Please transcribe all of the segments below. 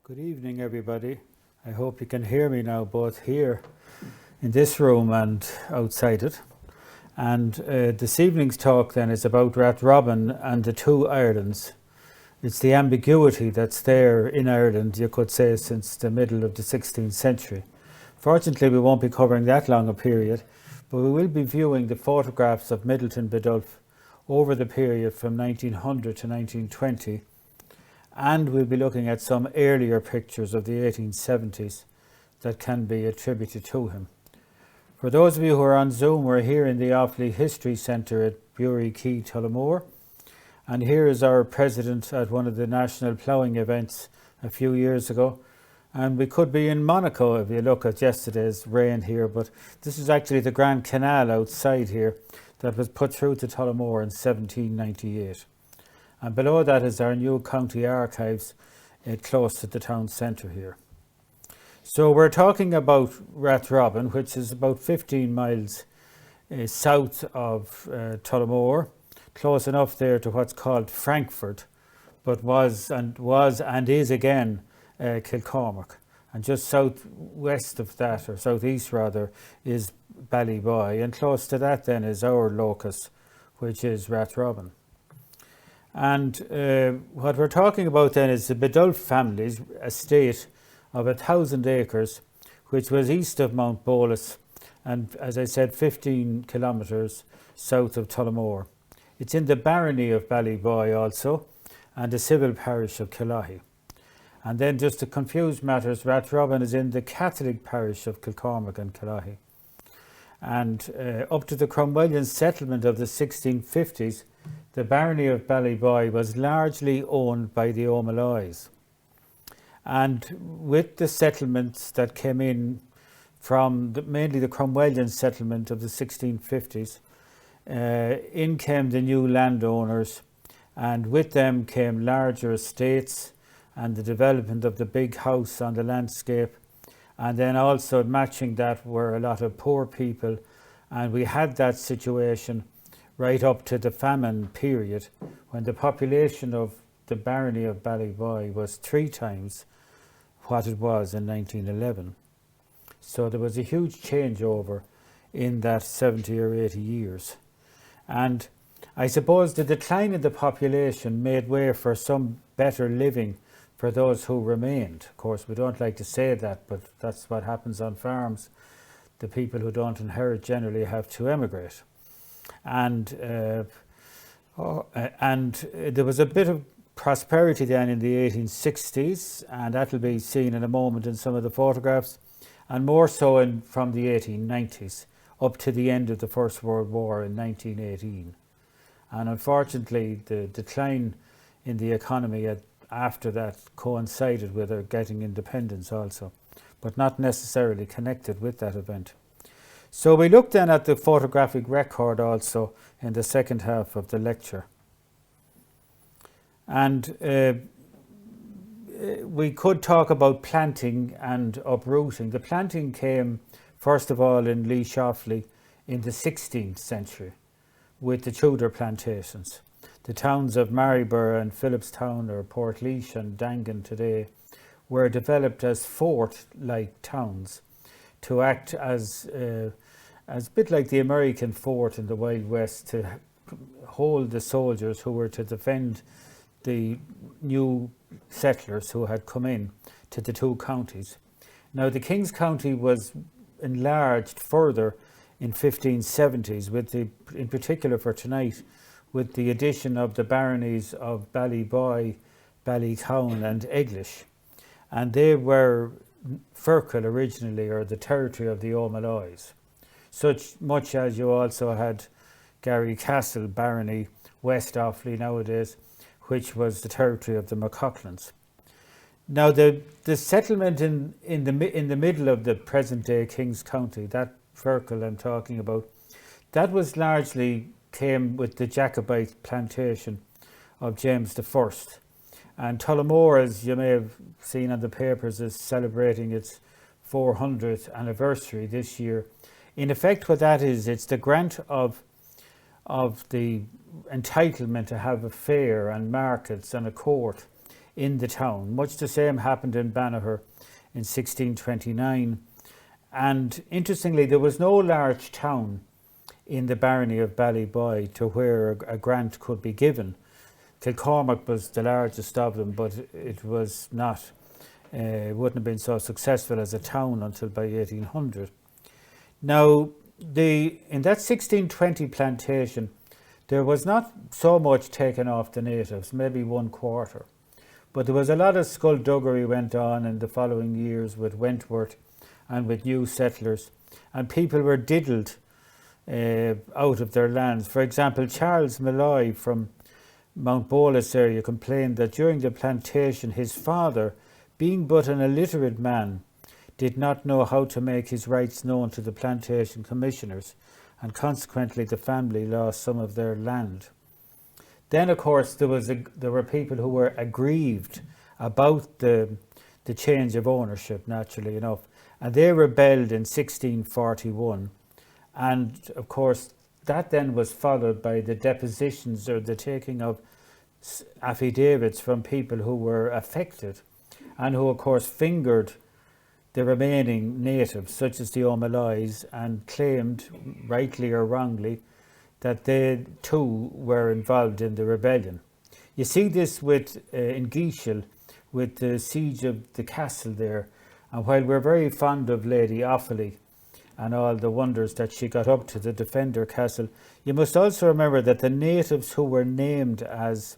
Good evening, everybody. I hope you can hear me now, both here in this room and outside it. And this evening's talk then is about Rathrobin and the two Irelands. It's the ambiguity that's there in Ireland, you could say, since the middle of the 16th century. Fortunately, we won't be covering that long a period, but we will be viewing the photographs of Middleton Biddulph over the period from 1900 to 1920. And we'll be looking at some earlier pictures of the 1870s that can be attributed to him. For those of you who are on Zoom, we're here in the Offaly History Centre at Bury Quay, Tullamore. And here is our president at one of the national ploughing events a few years ago. And we could be in Monaco if you look at yesterday's rain here, but this is actually the Grand Canal outside here that was put through to Tullamore in 1798. And below that is our new county archives close to the town centre here. So we're talking about Rathrobin, which is about 15 miles south of Tullamore, close enough there to what's called Frankfurt, but was and is again Kilcullen. And just southwest of that, or southeast rather, is Ballyboy, and close to that then is our locus, which is Rathrobin. And what we're talking about then is the Biddulph family's estate of 1,000 acres, which was east of Mountbolus and, as I said, 15 kilometres south of Tullamore. It's in the barony of Ballyboy also, and the civil parish of Kinnitty. And then, just to confuse matters, Rathrobin is in the Catholic parish of Kilcullen and Kinnitty. And up to the Cromwellian settlement of the 1650s, the barony of Ballyboy was largely owned by the O'Maloys. And with the settlements that came in from mainly the Cromwellian settlement of the 1650s, in came the new landowners, and with them came larger estates and the development of the big house on the landscape. And then also matching that were a lot of poor people. And we had that situation right up to the famine period, when the population of the barony of Ballyboy was 3 times what it was in 1911. So there was a huge changeover in that 70 or 80 years. And I suppose the decline in the population made way for some better living for those who remained. Of course, we don't like to say that, but that's what happens on farms. The people who don't inherit generally have to emigrate. And there was a bit of prosperity then in the 1860s, and that'll be seen in a moment in some of the photographs, and more so from the 1890s up to the end of the First World War in 1918. And unfortunately, the decline in the economy after that coincided with our getting independence also, but not necessarily connected with that event. So we looked then at the photographic record also in the second half of the lecture. And we could talk about planting and uprooting. The planting came first of all in Laois Offaly in the 16th century with the Tudor plantations. The towns of Maryborough and Phillipstown, or Portlaoise and Dangan today, were developed as fort-like towns to act as a bit like the American fort in the Wild West, to hold the soldiers who were to defend the new settlers who had come in to the two counties. Now, the King's County was enlarged further in 1570s, in particular for tonight, with the addition of the baronies of Ballyboy, Ballycown and Eglish. And they were Ferkel originally, or the territory of the O'Maloys. Such much as you also had Garry Castle, barony, West Offaly nowadays, which was the territory of the McCaughlan's. Now the settlement in the middle of the present day King's County, that Ferkel I'm talking about, that was largely came with the Jacobite plantation of James I. And Tullamore, as you may have seen on the papers, is celebrating its 400th anniversary this year. In effect, what that is, it's the grant of the entitlement to have a fair and markets and a court in the town. Much the same happened in Banagher in 1629. And interestingly, there was no large town in the barony of Ballyboy to where a grant could be given. Kilcormac was the largest of them, but it was not, wouldn't have been so successful as a town until by 1800. Now, in that 1620 plantation, there was not so much taken off the natives, maybe 1/4. But there was a lot of skullduggery went on in the following years with Wentworth and with new settlers, and people were diddled out of their lands. For example, Charles Malloy from Mountbolus area complained that during the plantation his father, being but an illiterate man, did not know how to make his rights known to the plantation commissioners, and consequently the family lost some of their land. Then, of course, there were people who were aggrieved about the change of ownership, naturally enough, and they rebelled in 1641. And, of course, that then was followed by the depositions or the taking of affidavits from people who were affected and who, of course, fingered the remaining natives, such as the O'Maloys, and claimed, rightly or wrongly, that they too were involved in the rebellion. You see this in Geeshel, with the siege of the castle there. And while we're very fond of Lady Offaly and all the wonders that she got up to defend her castle, you must also remember that the natives who were named as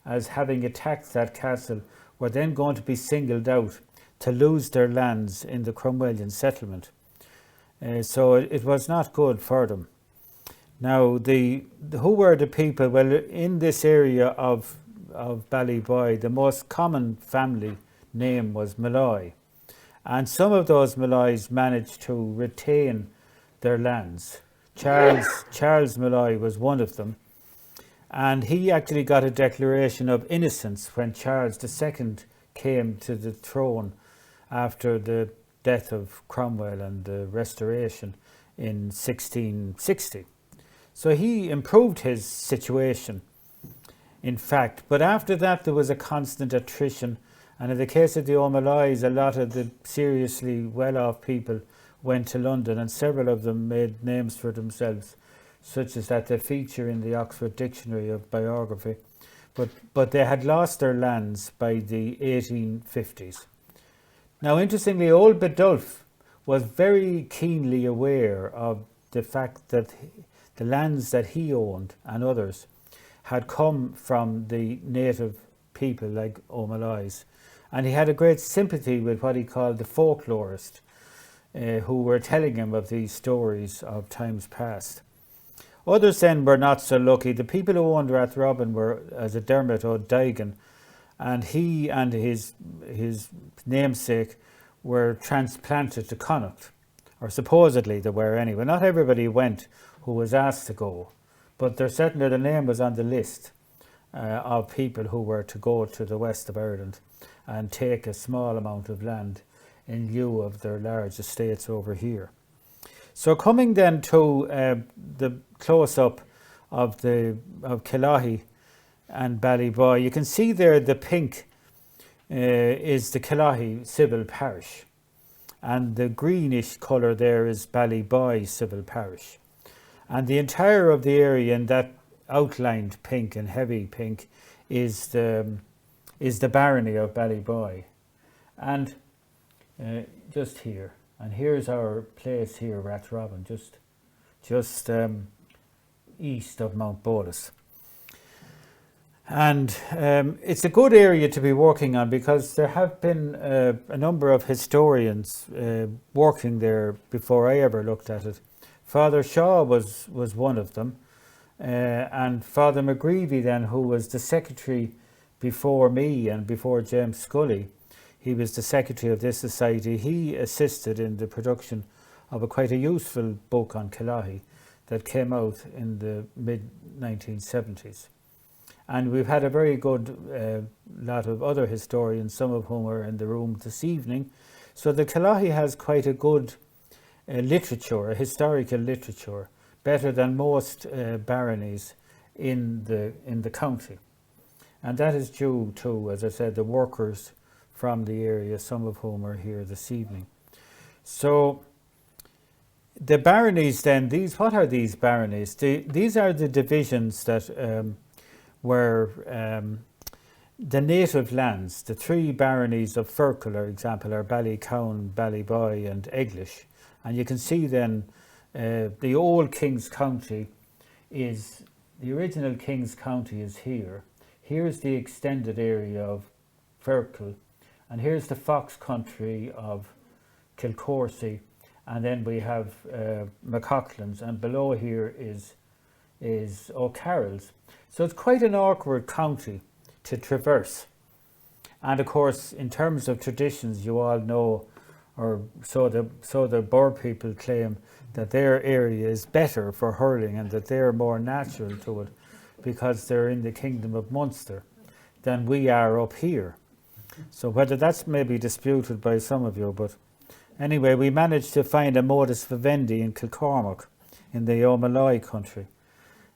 having attacked that castle were then going to be singled out to lose their lands in the Cromwellian settlement. So it was not good for them. Now, who were the people? Well, in this area of Ballyboy, the most common family name was Malloy. And some of those Malloys managed to retain their lands. Charles Malloy was one of them. And he actually got a declaration of innocence when Charles II came to the throne after the death of Cromwell and the Restoration in 1660. So he improved his situation, in fact. But after that, there was a constant attrition. And in the case of the O'Maloys, a lot of the seriously well-off people went to London, and several of them made names for themselves, such as that they feature in the Oxford Dictionary of Biography. But they had lost their lands by the 1850s. Now, interestingly, old Biddulph was very keenly aware of the fact that the lands that he owned and others had come from the native people like O'Maloys. And he had a great sympathy with what he called the folklorist, who were telling him of these stories of times past. Others then were not so lucky. The people who owned Rathrobin were as a Dermot O'Digan, and he and his namesake were transplanted to Connacht, or supposedly they were anyway. Not everybody went who was asked to go, but certainly the name was on the list of people who were to go to the west of Ireland and take a small amount of land in lieu of their large estates over here. So coming then to the close-up of Killahey and Ballyboy, you can see there the pink is the Killahey civil parish, and the greenish colour there is Ballyboy civil parish. And the entire of the area in that outlined pink and heavy pink is the barony of Ballyboy. And just here, and here's our place here, Rathrobin, just east of Mountbolus. And it's a good area to be working on, because there have been a number of historians working there before I ever looked at it. Father Shaw was one of them, and Father McGreevy then, who was the secretary before me and before James Scully. He was the secretary of this society. He assisted in the production of quite a useful book on Killahey that came out in the mid-1970s. And we've had a very good lot of other historians, some of whom are in the room this evening. So the Killahey has quite a good literature, a historical literature, better than most baronies in the county. And that is due to, as I said, the workers from the area, some of whom are here this evening. So the baronies then, what are these baronies? These are the divisions that were the native lands. The three baronies of Firkle, for example, are Ballycown, Ballyboy and Eglish. And you can see then the old King's County is, the original King's County is here. Here's the extended area of Firkle, and here's the Fox Country of Kilcorsey, and then we have McCaughlin's, and below here is O'Carroll's. So it's quite an awkward county to traverse. And of course, in terms of traditions, you all know, or so the Boer people claim, that their area is better for hurling and that they're more natural to it because they're in the Kingdom of Munster than we are up here. So whether that's maybe disputed by some of you, but anyway, we managed to find a modus vivendi in Kilcormac in the O'Malloy country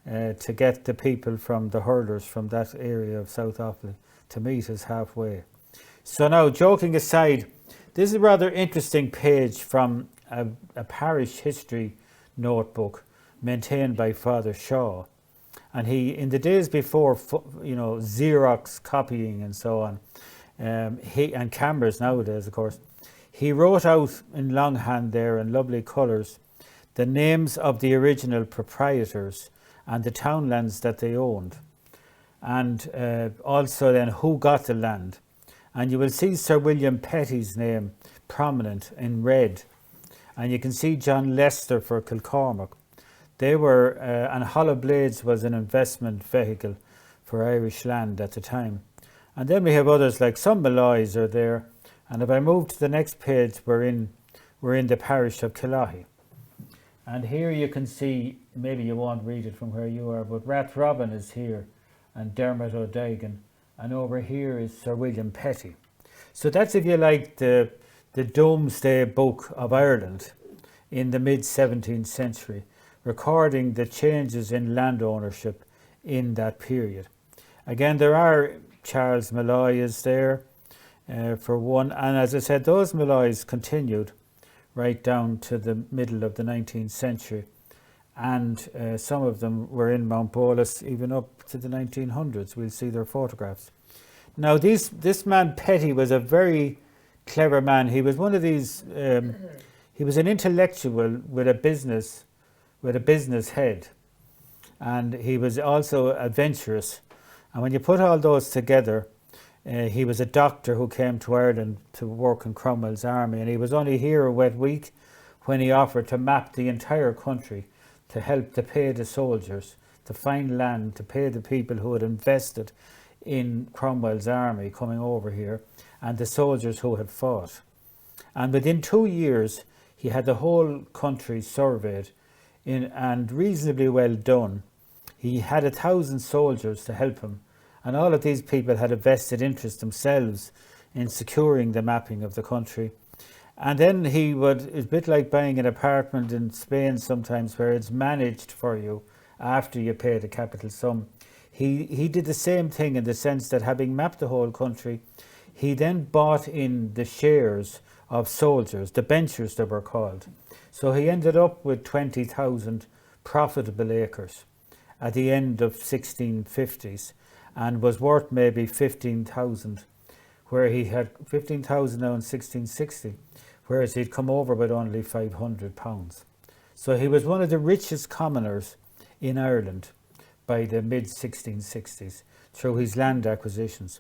to get the people from the hurlers from that area of South Offaly to meet us halfway. So now, joking aside, this is a rather interesting page from a parish history notebook maintained by Father Shaw. And he, in the days before, Xerox copying and so on, and cameras nowadays, of course, he wrote out in longhand there in lovely colours the names of the original proprietors and the townlands that they owned, and also then who got the land. And you will see Sir William Petty's name prominent in red, and you can see John Lester for Kilcormac. They were, and Hollow Blades was an investment vehicle for Irish land at the time. And then we have others like some Malloys are there. And if I move to the next page, we're in the parish of Killahy. And here you can see, maybe you won't read it from where you are, but Rathrobin is here, and Dermot O'Dagan, and over here is Sir William Petty. So that's, if you like, the Domesday Book of Ireland in the mid-17th century, recording the changes in land ownership in that period. Again, there are Charles Malloy is there for one, and as I said, those Malloys continued right down to the middle of the 19th century, and some of them were in Mountbolus even up to the 1900s. We'll see their photographs. Now, this man Petty was a very clever man. He was one of these. He was an intellectual with a business head, and he was also adventurous. And when you put all those together, he was a doctor who came to Ireland to work in Cromwell's army, and he was only here a wet week when he offered to map the entire country to help to pay the soldiers, to find land, to pay the people who had invested in Cromwell's army coming over here, and the soldiers who had fought. And within 2 years, he had the whole country surveyed and reasonably well done. He had 1,000 soldiers to help him, and all of these people had a vested interest themselves in securing the mapping of the country. And then it's a bit like buying an apartment in Spain sometimes, where it's managed for you after you pay the capital sum. He did the same thing in the sense that, having mapped the whole country, he then bought in the shares of soldiers, the benchers they were called. So he ended up with 20,000 profitable acres at the end of 1650s, and was worth maybe 15,000, where he had 15,000 now in 1660, whereas he'd come over with only £500. So he was one of the richest commoners in Ireland by the mid-1660s through his land acquisitions.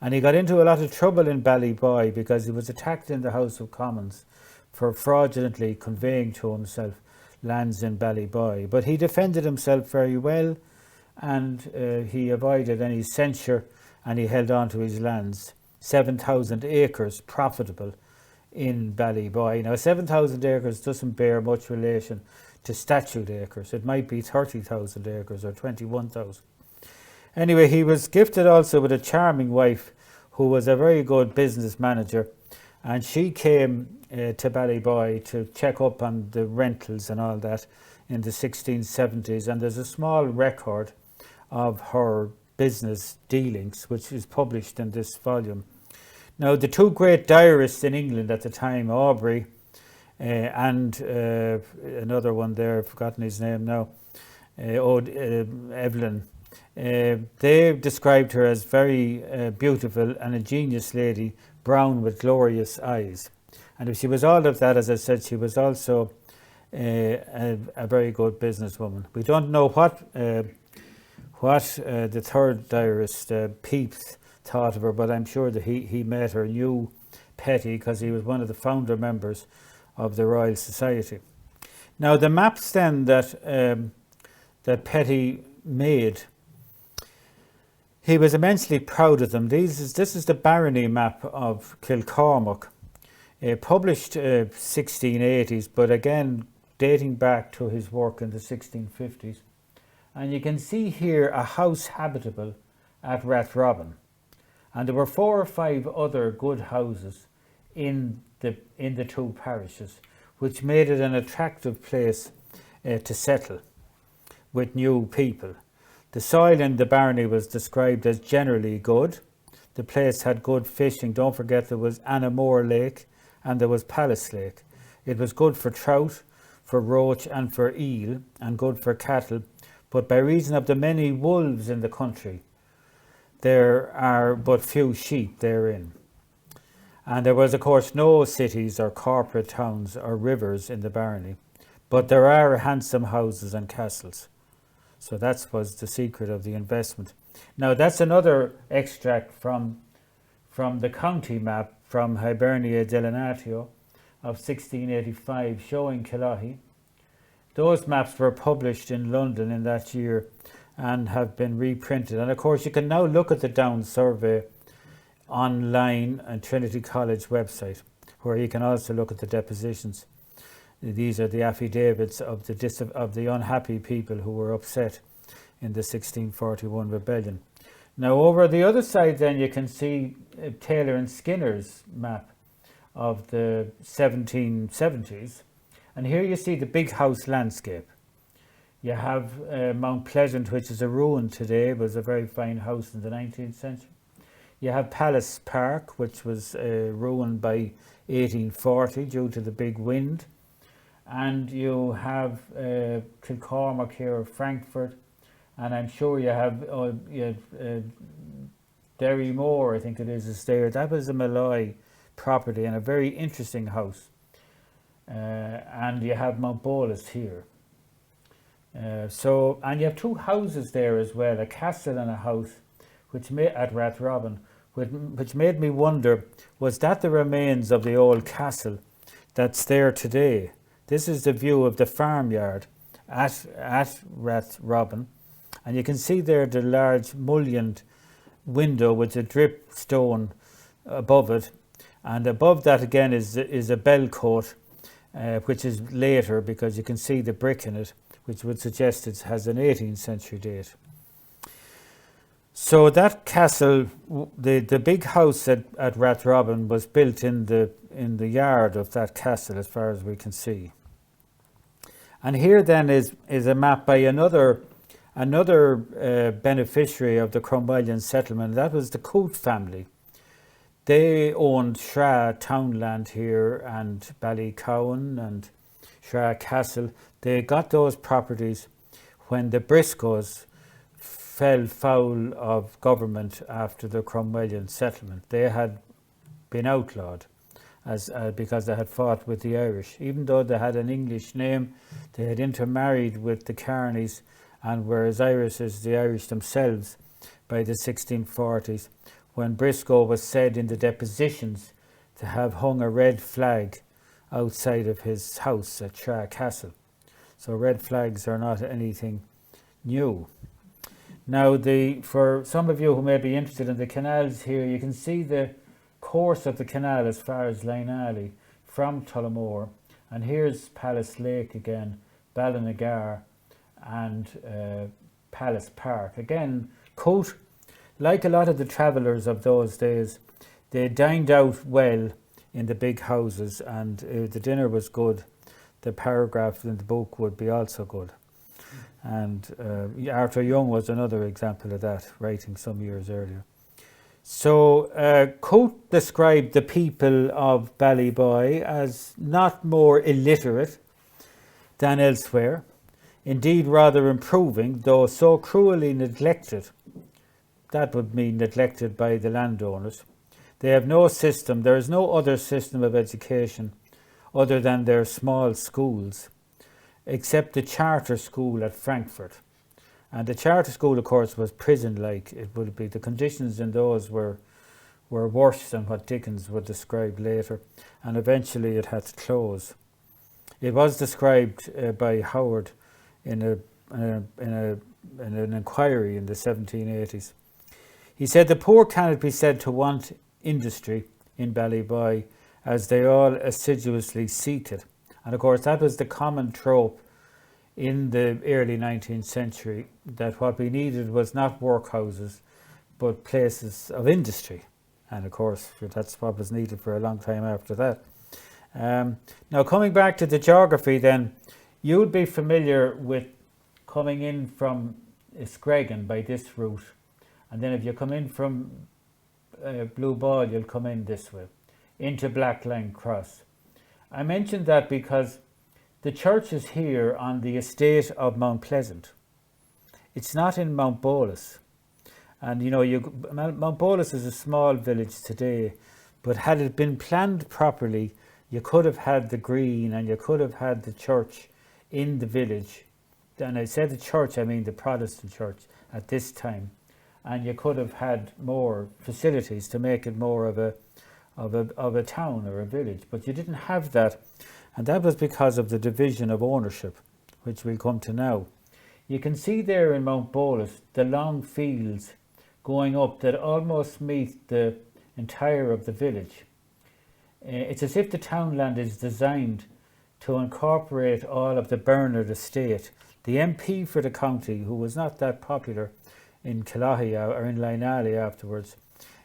And he got into a lot of trouble in Ballyboy because he was attacked in the House of Commons for fraudulently conveying to himself lands in Ballyboy. But he defended himself very well, and he avoided any censure, and he held on to his lands. 7,000 acres profitable in Ballyboy. Now, 7,000 acres doesn't bear much relation to statute acres. It might be 30,000 acres or 21,000. Anyway, he was gifted also with a charming wife who was a very good business manager, and she came to Ballyboy to check up on the rentals and all that in the 1670s, and there's a small record of her business dealings, which is published in this volume. Now, the two great diarists in England at the time, Aubrey and another one there, I've forgotten his name now, Evelyn, they described her as very beautiful and a genius lady, brown with glorious eyes. And if she was all of that, as I said, she was also a very good businesswoman. We don't know what the third diarist, Pepys, thought of her, but I'm sure that he met her, knew Petty, because he was one of the founder members of the Royal Society. Now, the maps then that Petty made, he was immensely proud of them. This is the barony map of Kilcullen, published 1680s, but again dating back to his work in the 1650s. And you can see here a house habitable at Rathrobin. And there were 4 or 5 other good houses in the two parishes, which made it an attractive place to settle with new people. The soil in the barony was described as generally good. The place had good fishing. Don't forget there was Annamore Lake and there was Palace Lake. It was good for trout, for roach and for eel, and good for cattle. But by reason of the many wolves in the country, there are but few sheep therein. And there was, of course, no cities or corporate towns or rivers in the barony, but there are handsome houses and castles. So that was the secret of the investment. Now, that's another extract from the county map from Hibernia Delinatio of 1685 showing Killahy. Those maps were published in London in that year and have been reprinted. And of course, you can now look at the Down Survey online on Trinity College website, where you can also look at the depositions. These are the affidavits of the unhappy people who were upset in the 1641 rebellion. Now, over the other side then you can see Taylor and Skinner's map of the 1770s. And here you see the big house landscape. You have Mount Pleasant, which is a ruin today, was a very fine house in the 19th century. You have Palace Park, which was ruined by 1840 due to the big wind. And you have Kilcormac here, Frankfurt, and I'm sure you have Derrymore, I think it is there. That was a Malloy property and a very interesting house. And you have Mountbolus here. And you have 2 houses there as well, a castle and a house, at Rathrobin, which made me wonder, was that the remains of the old castle that's there today? This is the view of the farmyard at Rathrobin, and you can see there the large mullioned window with the drip stone above it, and above that again is a bell cote, which is later because you can see the brick in it, which would suggest it has an 18th century date. So that castle, the big house at Rathrobin was built in the yard of that castle, as far as we can see. And here then is a map by another beneficiary of the Cromwellian settlement. That was the Coote family. They owned Shra townland here and Ballycowan and Shra Castle. They got those properties when the Briscoes fell foul of government after the Cromwellian settlement. They had been outlawed because they had fought with the Irish. Even though they had an English name, they had intermarried with the Kearneys and were as Irish as the Irish themselves by the 1640s, when Briscoe was said in the depositions to have hung a red flag outside of his house at Shra Castle. So red flags are not anything new. Now, for some of you who may be interested in the canals here, you can see the course of the canal as far as Lainally from Tullamore. And here's Palace Lake again, Ballinagar and Palace Park. Again, Coote, like a lot of the travellers of those days, they dined out well in the big houses, and the dinner was good. The paragraph in the book would be also good. And Arthur Young was another example of that, writing some years earlier. So Coate described the people of Ballyboy as not more illiterate than elsewhere, indeed rather improving, though so cruelly neglected. That would mean neglected by the landowners. They have no system, there is no other system of education other than their small schools, except the charter school at Frankfurt. And the charter school, of course, was prison-like. It would be, the conditions in those were worse than what Dickens would describe later, and eventually it had to close. It was described by Howard in an inquiry in the 1780s. He said, "The poor cannot be said to want industry in Ballyboy, as they all assiduously seek it." And of course that was the common trope in the early 19th century, that what we needed was not workhouses but places of industry. And of course that's what was needed for a long time after that. Now coming back to the geography then, you would be familiar with coming in from Screggan by this route, and then if you come in from Blue Ball, you'll come in this way into Blackline Cross. I mentioned that because the church is here on the estate of Mount Pleasant. It's not in Mountbolus. And you know, Mountbolus is a small village today, but had it been planned properly, you could have had the green and you could have had the church in the village. And I said the church, I mean the Protestant church at this time. And you could have had more facilities to make it more of a town or a village. But you didn't have that. And that was because of the division of ownership, which we'll come to now. You can see there in Mountbolus the long fields going up that almost meet the entire of the village. It's as if the townland is designed to incorporate all of the Bernard estate. The MP for the county, who was not that popular in Killahia or in Lynally afterwards,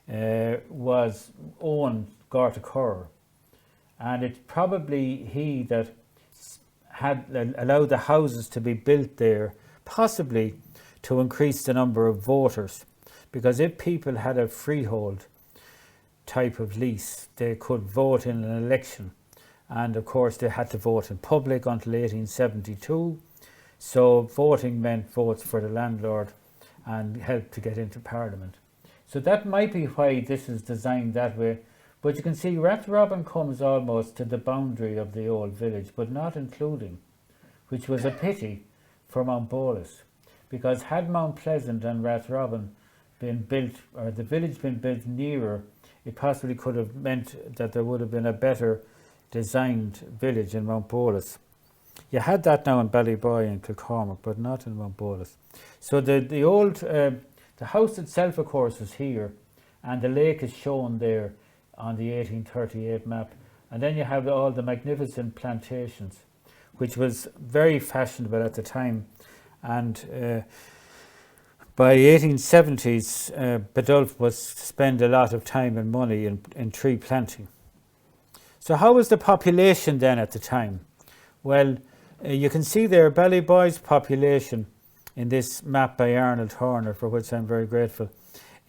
was Owen Gortacurr. And it's probably he that had allowed the houses to be built there, possibly to increase the number of voters. Because if people had a freehold type of lease, they could vote in an election. And of course they had to vote in public until 1872. So voting meant votes for the landlord and helped to get into Parliament. So that might be why this is designed that way. But you can see Rathrobin comes almost to the boundary of the old village, but not including, which was a pity for Mountbolus. Because had Mount Pleasant and Rathrobin been built, or the village been built nearer, it possibly could have meant that there would have been a better designed village in Mountbolus. You had that now in Ballyboy and Kilcormac, but not in Mountbolus. So the old, the house itself, of course, is here, and the lake is shown there on the 1838 map. And then you have all the magnificent plantations, which was very fashionable at the time. And by 1870s, Biddulph was to spend a lot of time and money in tree planting. So how was the population then at the time? Well, you can see there Ballyboy's population in this map by Arnold Horner, for which I'm very grateful.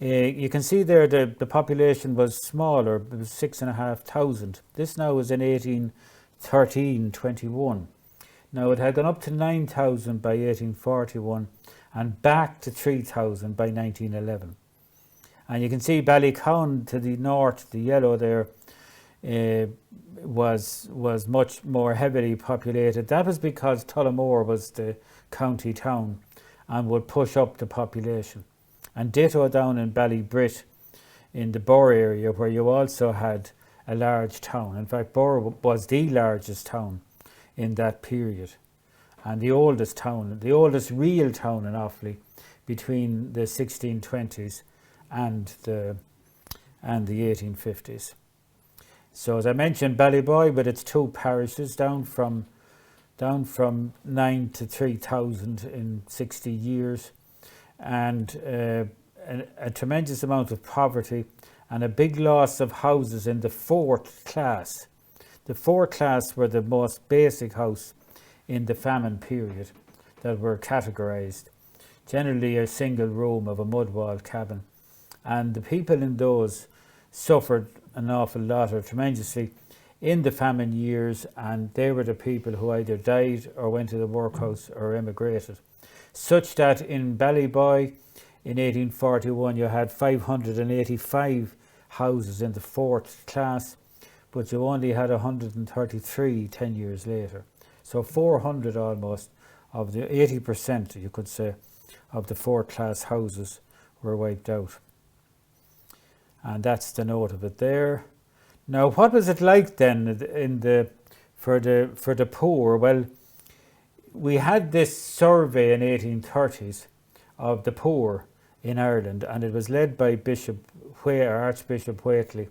You can see there the population was smaller, it was 6,500. This now was in 1813-21. Now it had gone up to 9,000 by 1841 and back to 3,000 by 1911. And you can see Ballycown to the north, the yellow there, was much more heavily populated. That was because Tullamore was the county town and would push up the population. And ditto down in Ballybrit in the Borough area, where you also had a large town. In fact, Borough was the largest town in that period, and the oldest town, the oldest real town in Offaly between the 1620s and the 1850s. So as I mentioned, Ballyboy with its two parishes down from 9 to 3,000 in 60 years, and a tremendous amount of poverty and a big loss of houses in the fourth class. The fourth class were the most basic house in the famine period. that were categorised. Generally a single room of a mud-walled cabin. And the people in those suffered an awful lot or tremendously in the famine years, and they were the people who either died or went to the workhouse or emigrated. Such that in Ballyboy in 1841 you had 585 houses in the 4th class, but you only had 133 10 years later. So 400 almost of the 80%, you could say, of the 4th class houses were wiped out. And that's the note of it there. Now, what was it like then for the poor? Well, we had this survey in 1830s of the poor in Ireland, and it was led by Archbishop Whately.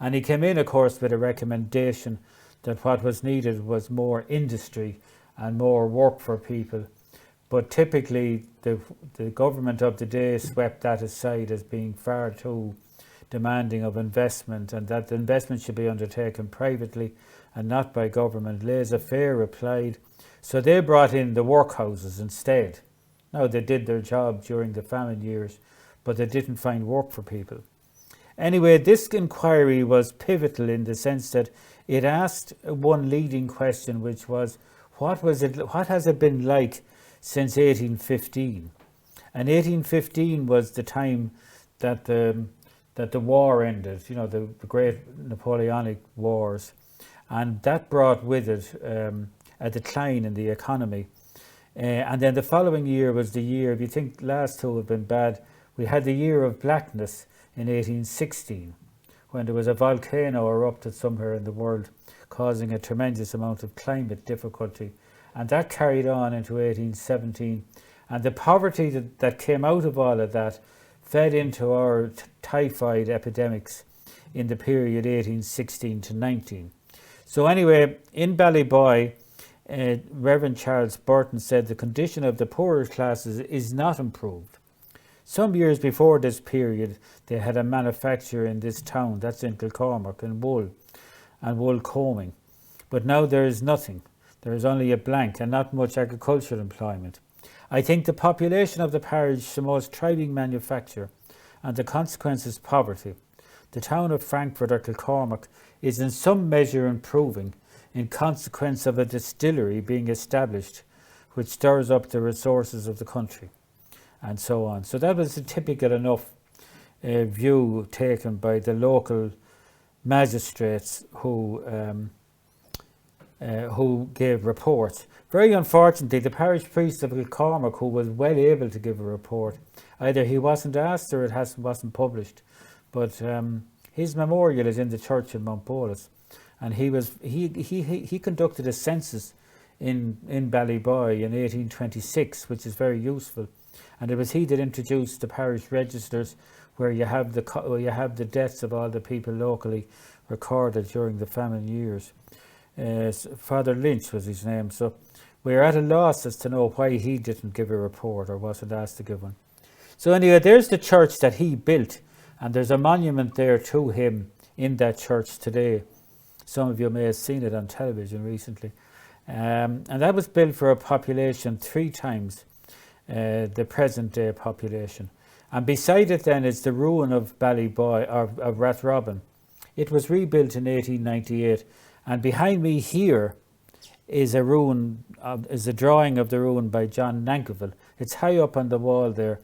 And he came in, of course, with a recommendation that what was needed was more industry and more work for people. But typically, the government of the day swept that aside as being far too demanding of investment, and that the investment should be undertaken privately and not by government. Laissez-faire replied. So they brought in the workhouses instead. Now, they did their job during the famine years, but they didn't find work for people. Anyway, this inquiry was pivotal in the sense that it asked one leading question, which was, what has it been like since 1815? And 1815 was the time that the war ended, the great Napoleonic wars, and that brought with it a decline in the economy. And then the following year was the year, if you think last two have been bad, we had the year of blackness in 1816, when there was a volcano erupted somewhere in the world, causing a tremendous amount of climate difficulty. And that carried on into 1817. And the poverty that came out of all of that fed into our typhoid epidemics in the period 1816 to 19. So anyway, in Ballyboy, Reverend Charles Burton said the condition of the poorer classes is not improved. Some years before this period, they had a manufacture in this town, that's in Kilcullen, in wool and wool combing. But now there is nothing. There is only a blank and not much agricultural employment. I think the population of the parish the most thriving manufacture, and the consequence is poverty. The town of Frankfurt or Kilcormac is in some measure improving in consequence of a distillery being established, which stirs up the resources of the country, and so on. So that was a typical enough view taken by the local magistrates who gave reports. Very unfortunately, the parish priest of Kilcormac, who was well able to give a report, either he wasn't asked or it wasn't published, but his memorial is in the church in Mountbolus, and he conducted a census in Ballyboy in 1826, which is very useful, and it was he that introduced the parish registers, where you have the deaths of all the people locally recorded during the famine years. Father Lynch was his name, so we're at a loss as to know why he didn't give a report or wasn't asked to give one. So anyway, there's the church that he built, and there's a monument there to him in that church today. Some of you may have seen it on television recently. And that was built for a population 3 times the present day population. And beside it then is the ruin of Ballyboy, or of Rathrobin. It was rebuilt in 1898, and behind me here is a drawing of the ruin by John Nankerville. It's high up on the wall there,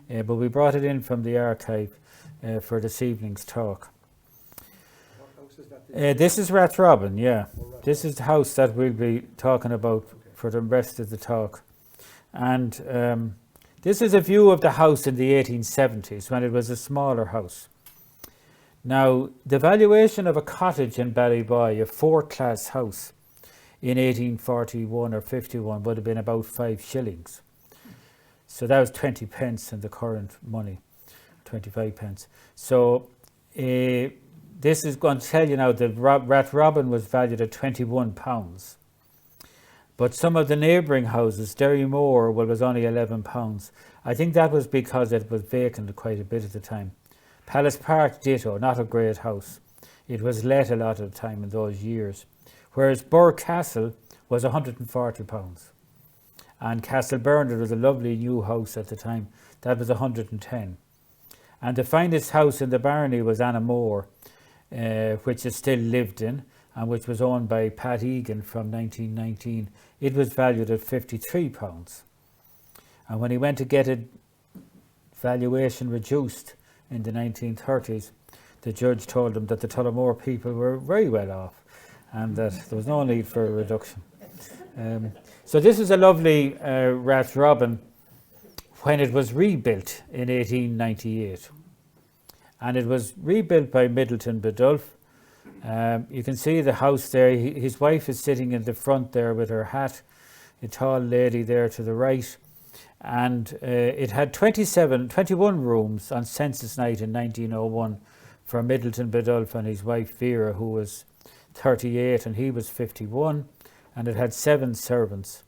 but we brought it in from the archive for this evening's talk. What house is that? This is Rathrobin, yeah. This is the house that we'll be talking about for the rest of the talk. And this is a view of the house in the 1870s, when it was a smaller house. Now, the valuation of a cottage in Ballyboy, a 4th-class house, in 1841 or 51 would have been about 5 shillings. So that was 20 pence in the current money, 25 pence. So this is going to tell you now that Rathrobin was valued at £21. But some of the neighbouring houses, Derrymore, was only £11. I think that was because it was vacant quite a bit at the time. Palace Park, ditto, not a great house. It was let a lot of the time in those years. Whereas Burr Castle was £140. And Castle Bernard was a lovely new house at the time. That was 110. And the finest house in the barony was Annamore, which is still lived in, and which was owned by Pat Egan from 1919. It was valued at £53. And when he went to get it valuation reduced in the 1930s, the judge told him that the Tullamore people were very well off and that there was no need for a reduction. So this is a lovely Rathrobin when it was rebuilt in 1898. And it was rebuilt by Middleton Biddulph. You can see the house there. His wife is sitting in the front there with her hat, a tall lady there to the right. And it had 21 rooms on census night in 1901 for Middleton Biddulph and his wife Vera, who was 38 and he was 51. And it had 7 servants.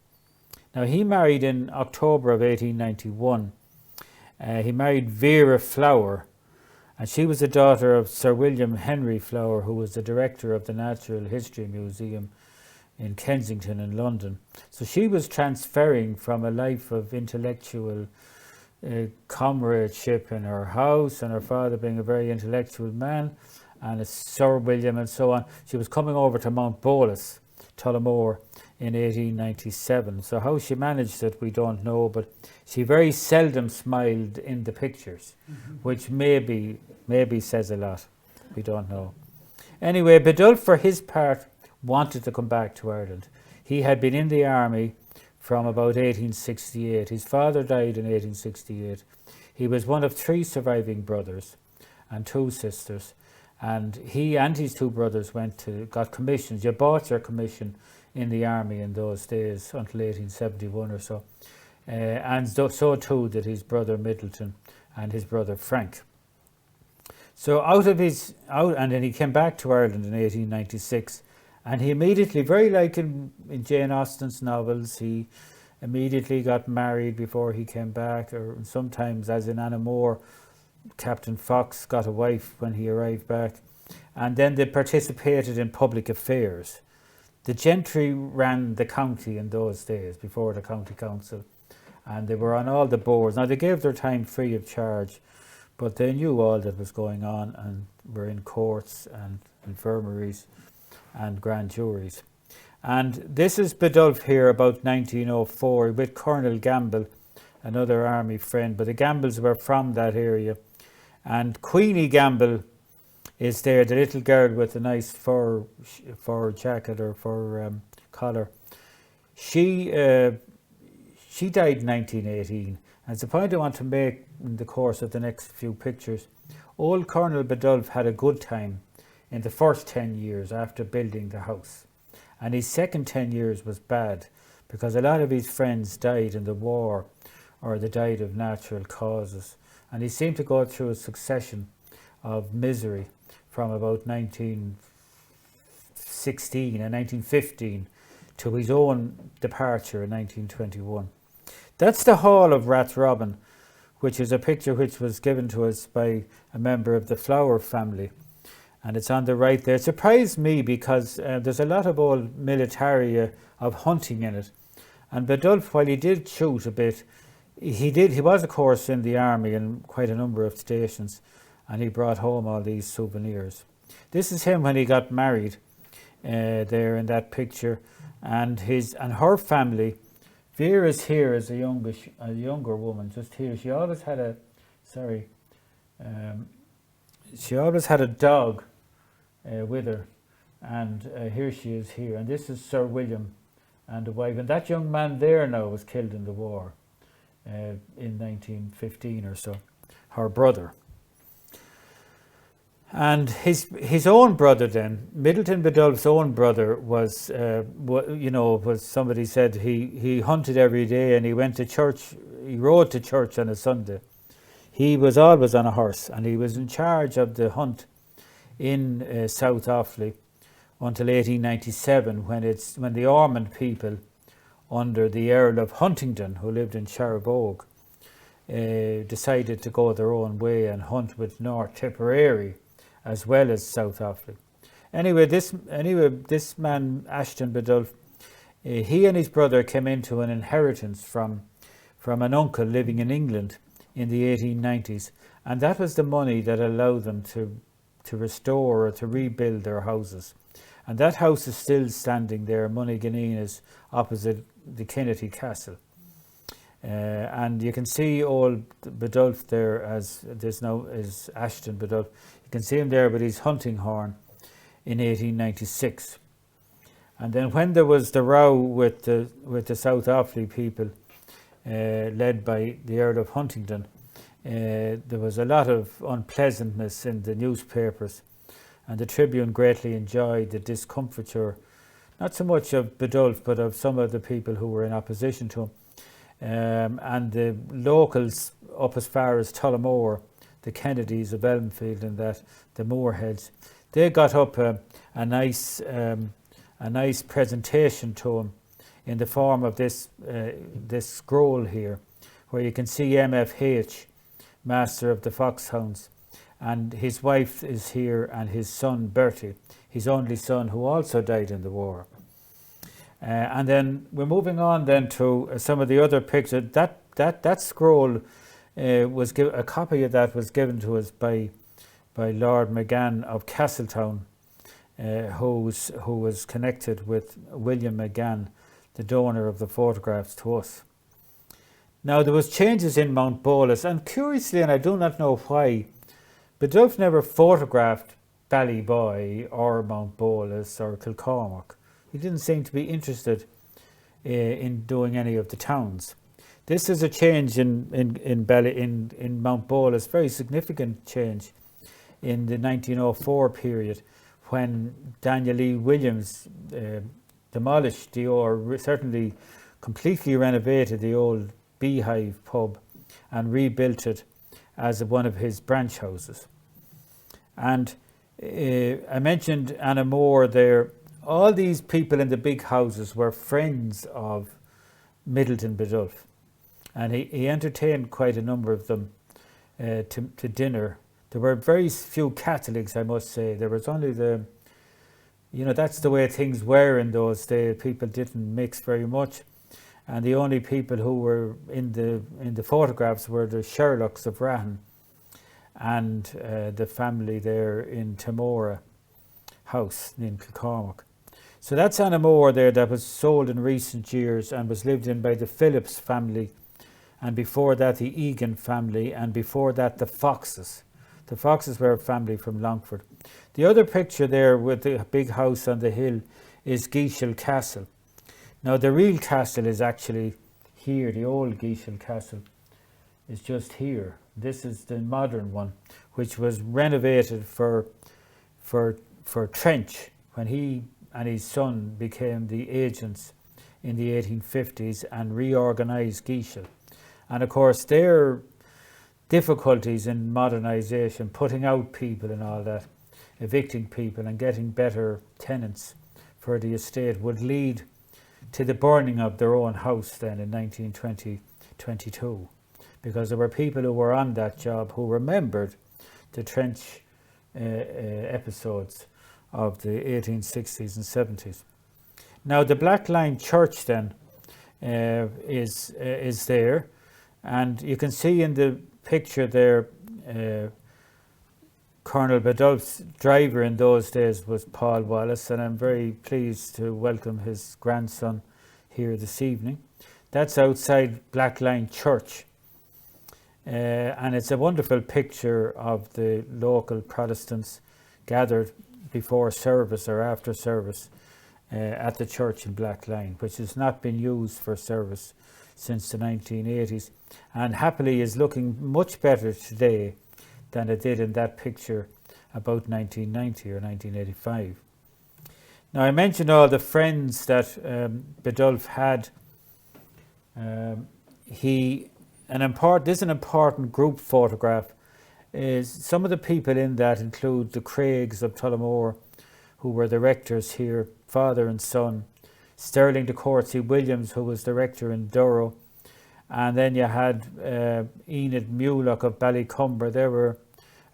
Now he married in October of 1891. He married Vera Flower, and she was the daughter of Sir William Henry Flower, who was the director of the Natural History Museum in Kensington in London. So she was transferring from a life of intellectual comradeship in her house, and her father being a very intellectual man, and it's Sir William and so on. She was coming over to Mountbolus, Tullamore, in 1897. So how she managed it, we don't know, but she very seldom smiled in the pictures, which maybe says a lot. We don't know. Anyway, Biddulph, for his part, wanted to come back to Ireland. He had been in the army from about 1868. His father died in 1868. He was one of 3 surviving brothers and 2 sisters. And he and his 2 brothers got commissions. You bought your commission in the army in those days until 1871 or so. And so too did his brother Middleton and his brother Frank. So and then he came back to Ireland in 1896, and he immediately, very like in Jane Austen's novels, he immediately got married before he came back, or sometimes, as in Annamore, Captain Fox got a wife when he arrived back. And then they participated in public affairs. The gentry ran the county in those days, before the county council, and they were on all the boards. Now, they gave their time free of charge, but they knew all that was going on and were in courts and infirmaries and grand juries. And this is Biddulph here about 1904 with Colonel Gamble, another army friend, but the Gambles were from that area. And Queenie Gamble is there, the little girl with the nice fur jacket or fur collar. She died in 1918. And it's a point I want to make in the course of the next few pictures. Old Colonel Biddulph had a good time in the first 10 years after building the house. And his second 10 years was bad because a lot of his friends died in the war or they died of natural causes. And he seemed to go through a succession of misery from about 1916 and 1915 to his own departure in 1921. That's the Hall of Rathrobin, which is a picture which was given to us by a member of the Flower family. And it's on the right there. It surprised me because there's a lot of old militaria of hunting in it. And Biddulph, while he did shoot a bit, he was of course in the army in quite a number of stations, and he brought home all these souvenirs. This is him when he got married there in that picture, and her family. Vera's here as a younger woman, just here. She always had a dog with her, and here she is here. And this is Sir William and a wife. And that young man there now was killed in the war in 1915 or so, her brother. And his own brother then, Middleton Biddulph's own brother was somebody said he hunted every day and he went to church, he rode to church on a Sunday. He was always on a horse and he was in charge of the hunt in South Offaly until 1897 when the Ormond people under the Earl of Huntingdon, who lived in Sharavogue, decided to go their own way and hunt with North Tipperary as well as South Offaly. Anyway, this man, Assheton Biddulph, He and his brother came into an inheritance from an uncle living in England in the 1890s, and that was the money that allowed them to restore or to rebuild their houses. And that house is still standing there. Moneyguyneen is opposite the Kinnitty Castle. And you can see old Biddulph there, as there's now is Assheton Biddulph. You can see him there with his hunting horn in 1896. And then when there was the row with the South Offaly people, led by the Earl of Huntingdon, there was a lot of unpleasantness in the newspapers, and the Tribune greatly enjoyed the discomfiture, not so much of Biddulph, but of some of the people who were in opposition to him. And the locals up as far as Tullamore, the Kennedys of Elmfield and that, the Moorheads, they got up a nice presentation to him in the form of this scroll here, where you can see M.F.H., Master of the Foxhounds, and his wife is here, and his son Bertie, his only son, who also died in the war. And then we're moving on then to some of the other pictures. That scroll was a copy of that was given to us by Lord McGann of Castletown, who was connected with William McGann, the donor of the photographs to us. Now there was changes in Mountbolus, and curiously, and I do not know why, Biddulph never photographed Ballyboy or Mountbolus or Kilcullen. He didn't seem to be interested in doing any of the towns. This is a change in Mountbolus, very significant change in the 1904 period, when Daniel E. Williams demolished or certainly completely renovated the old Beehive pub and rebuilt it as one of his branch houses. And I mentioned Anna Moore there. All these people in the big houses were friends of Middleton Biddulph, and he entertained quite a number of them to dinner. There were very few Catholics, I must say. There was only that's the way things were in those days. People didn't mix very much, and the only people who were in the photographs were the Sherlocks of Rathan and the family there in Tullamore House in Kilcullen. So that's Anna Moore there, that was sold in recent years and was lived in by the Phillips family, and before that the Egan family, and before that the Foxes. The Foxes were a family from Longford. The other picture there with the big house on the hill is Kilcullen Castle. Now the real castle is actually here. The old Kilcullen Castle is just here. This is the modern one, which was renovated for Trench when he and his son became the agents in the 1850s and reorganised Kilcullen. And of course their difficulties in modernisation, putting out people and all that, evicting people and getting better tenants for the estate, would lead to the burning of their own house then in 1922, because there were people who were on that job who remembered the Trench episodes of the 1860s and 70s. Now the Blackline Church then is there, and you can see in the picture there Colonel Biddulph's driver in those days was Paul Wallace, and I'm very pleased to welcome his grandson here this evening. That's outside Blackline Church, and it's a wonderful picture of the local Protestants gathered before service or after service at the church in Blackline, which has not been used for service since the 1980s, and happily is looking much better today than it did in that picture about 1990 or 1985. Now I mentioned all the friends that Biddulph had. This is an important group photograph. Some of the people in that include the Craigs of Tullamore, who were the rectors here, father and son, Sterling de Courtesy Williams, who was the rector in Durrow, and then you had Enid Mulock of Ballycumber. They were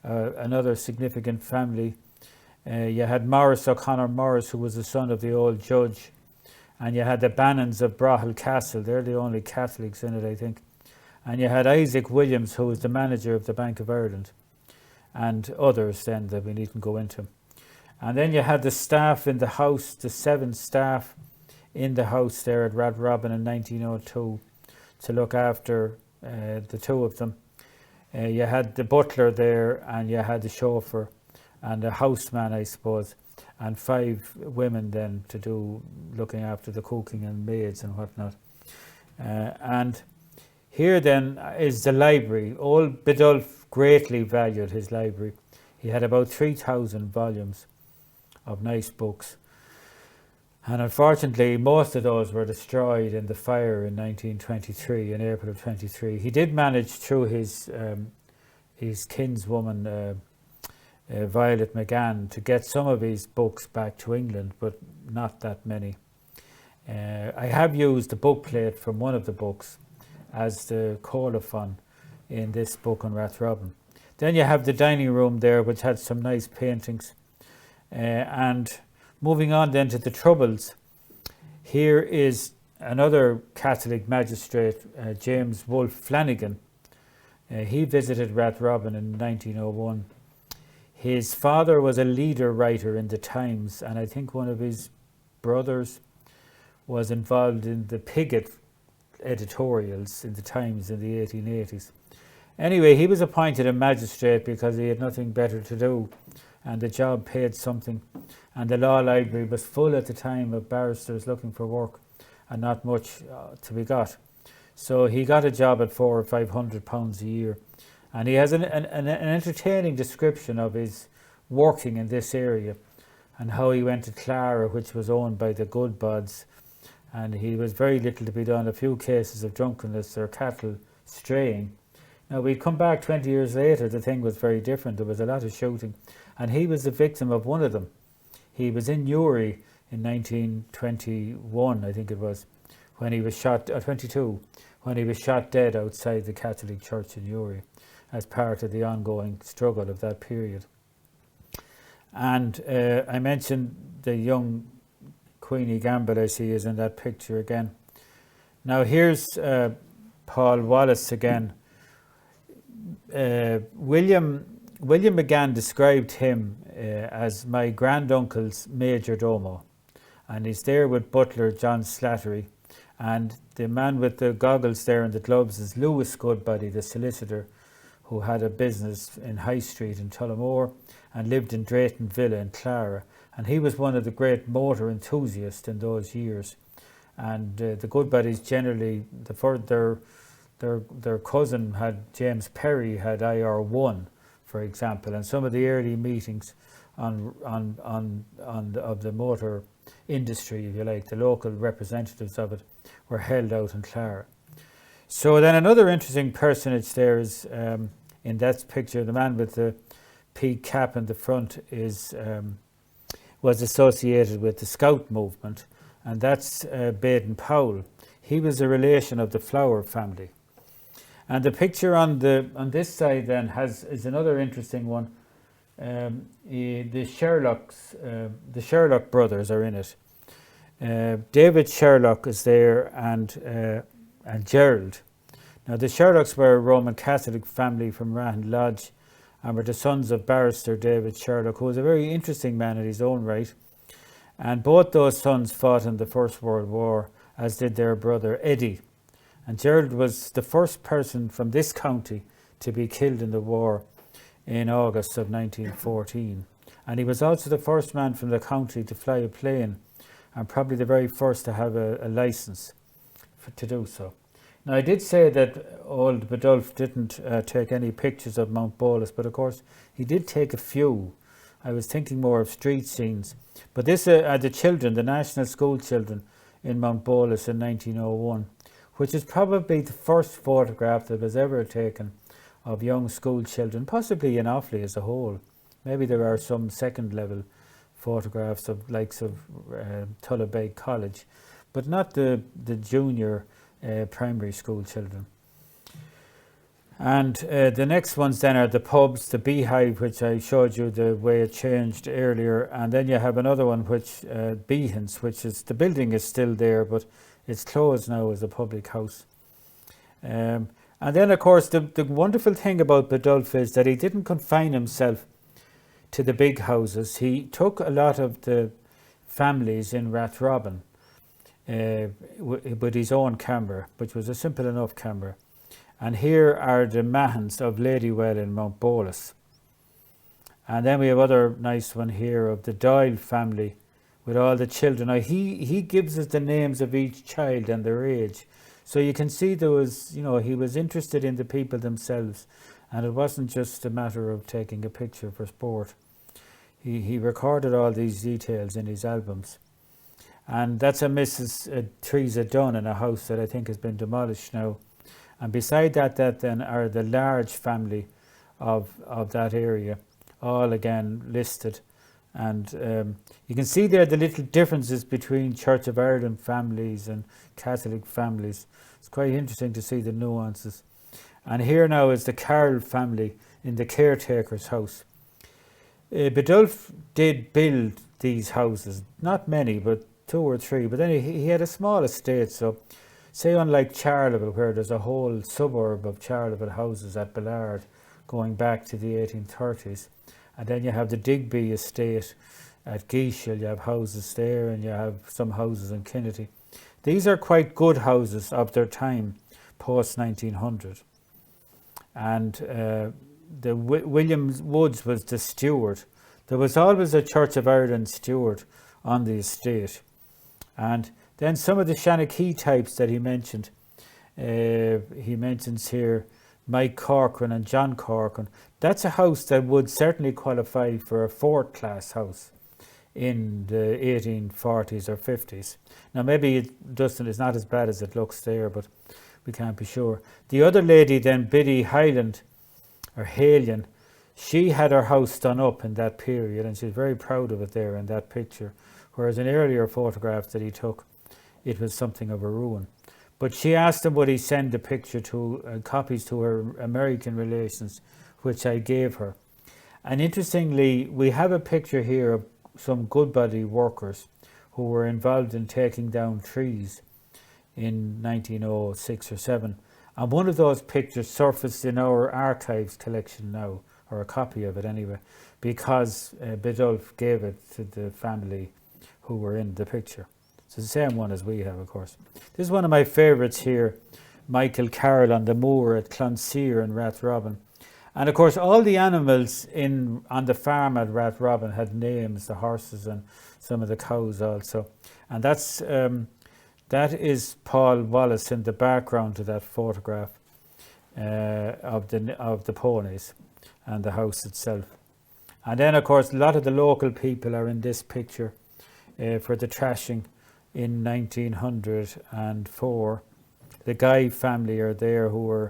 another significant family. You had Morris O'Connor Morris, who was the son of the old judge, And you had the Bannons of Brahil Castle. They're the only Catholics in it, I think. And you had Isaac Williams, who was the manager of the Bank of Ireland, and others then that we needn't go into. And then you had the staff in the house, the 7 staff in the house there at Rathrobin in 1902 to look after the 2 of them. You had the butler there, and you had the chauffeur and the houseman, I suppose, and 5 women then to do looking after the cooking and maids and whatnot. And here then is the library. Old Biddulph greatly valued his library. He had about 3,000 volumes of nice books. And unfortunately, most of those were destroyed in the fire in 1923, in April of 23. He did manage through his kinswoman, Violet McGann, to get some of his books back to England, but not that many. I have used the book plate from one of the books as the colophon in this book on Rathrobin. Then you have the dining room there, which had some nice paintings. And moving on then to the Troubles, here is another Catholic magistrate, James Wolfe Flanagan. He visited Rathrobin in 1901. His father was a leader writer in the Times, and I think one of his brothers was involved in the Piggott editorials in the Times in the 1880s. Anyway, he was appointed a magistrate because he had nothing better to do, and the job paid something, and the law library was full at the time of barristers looking for work and not much to be got. So he got a job at £400 or £500 a year, and he has an entertaining description of his working in this area and how he went to Clara, which was owned by the Goodbods, and he was very little to be done, a few cases of drunkenness or cattle straying. Now, we come back 20 years later, the thing was very different. There was a lot of shooting, and he was the victim of one of them. He was in Newry in 1921, I think it was, when he was shot, 22, when he was shot dead outside the Catholic Church in Newry as part of the ongoing struggle of that period. And I mentioned the young Queenie Gamble, I see, is in that picture again. Now here's Paul Wallace again. William McGann described him as my granduncle's major domo, and he's there with butler John Slattery, and the man with the goggles there and the gloves is Lewis Goodbody, the solicitor, who had a business in High Street in Tullamore and lived in Drayton Villa in Clara, and he was one of the great motor enthusiasts in those years. And the Goodbodys generally, their cousin had, James Perry had IR1, for example, and some of the early meetings of the motor industry, if you like, the local representatives of it, were held out in Clara. So then another interesting personage there is, in that picture, the man with the peak cap in the front was associated with the Scout movement, and that's Baden Powell. He was a relation of the Flower family. And the picture on this side then is another interesting one. The Sherlock brothers are in it. David Sherlock is there, and Gerald. Now the Sherlocks were a Roman Catholic family from Rahan Lodge, and were the sons of barrister David Sherlock, who was a very interesting man in his own right. And both those sons fought in the First World War, as did their brother Eddie. And Gerald was the first person from this county to be killed in the war in August of 1914. And he was also the first man from the county to fly a plane, and probably the very first to have a licence to do so. Now, I did say that old Biddulph didn't take any pictures of Mountbolus, but of course he did take a few. I was thinking more of street scenes. But this are the children, the national school children in Mountbolus in 1901, which is probably the first photograph that was ever taken of young school children, possibly in Offaly as a whole. Maybe there are some second level photographs of likes of Tullabeg College, but not the junior primary school children. And the next ones then are the pubs, the Beehive, which I showed you the way it changed earlier, and then you have another one which Beehans, which is the building is still there, but it's closed now as a public house. And then of course the wonderful thing about Biddulph is that he didn't confine himself to the big houses. He took a lot of the families in Rathrobin with his own camera, which was a simple enough camera. And here are the Mahons of Ladywell in Mountbolus. And then we have other nice one here of the Doyle family with all the children. Now he gives us the names of each child and their age. So you can see there was, he was interested in the people themselves. And it wasn't just a matter of taking a picture for sport. He recorded all these details in his albums. And that's a Mrs. Teresa Dunn in a house that I think has been demolished now. And beside that then are the large family of that area, all again listed. And you can see there the little differences between Church of Ireland families and Catholic families. It's quite interesting to see the nuances. And here now is the Carroll family in the caretaker's house. Biddulph did build these houses, not many, but 2 or 3. But then he had a small estate, so say unlike Charleville, where there's a whole suburb of Charleville houses at Ballard going back to the 1830s. And then you have the Digby estate at Geeshel, you have houses there, and you have some houses in Kinnitty. These are quite good houses of their time, post 1900. And the William Woods was the steward. There was always a Church of Ireland steward on the estate. And then some of the Shanachie types that he mentioned, he mentions here Mike Corcoran and John Corcoran. That's a house that would certainly qualify for a 4th class house in the 1840s or 50s. Now maybe it's not as bad as it looks there, but we can't be sure. The other lady then, Biddy Hyland, or Halion, she had her house done up in that period, and she's very proud of it there in that picture, whereas in earlier photographs that he took, it was something of a ruin. But she asked him would he send the picture to copies to her American relations, which I gave her. And interestingly, we have a picture here of some Goodbody workers who were involved in taking down trees in 1906 or 7. And one of those pictures surfaced in our archives collection now, or a copy of it anyway, because Biddulph gave it to the family who were in the picture. It's the same one as we have, of course. This is one of my favourites here, Michael Carroll on the moor at Clonseer in Rathrobin. And of course all the animals on the farm at Rathrobin had names, the horses and some of the cows also. And that is Paul Wallace in the background to that photograph of the ponies and the house itself. And then of course a lot of the local people are in this picture for the trashing in 1904. The Guy family are there who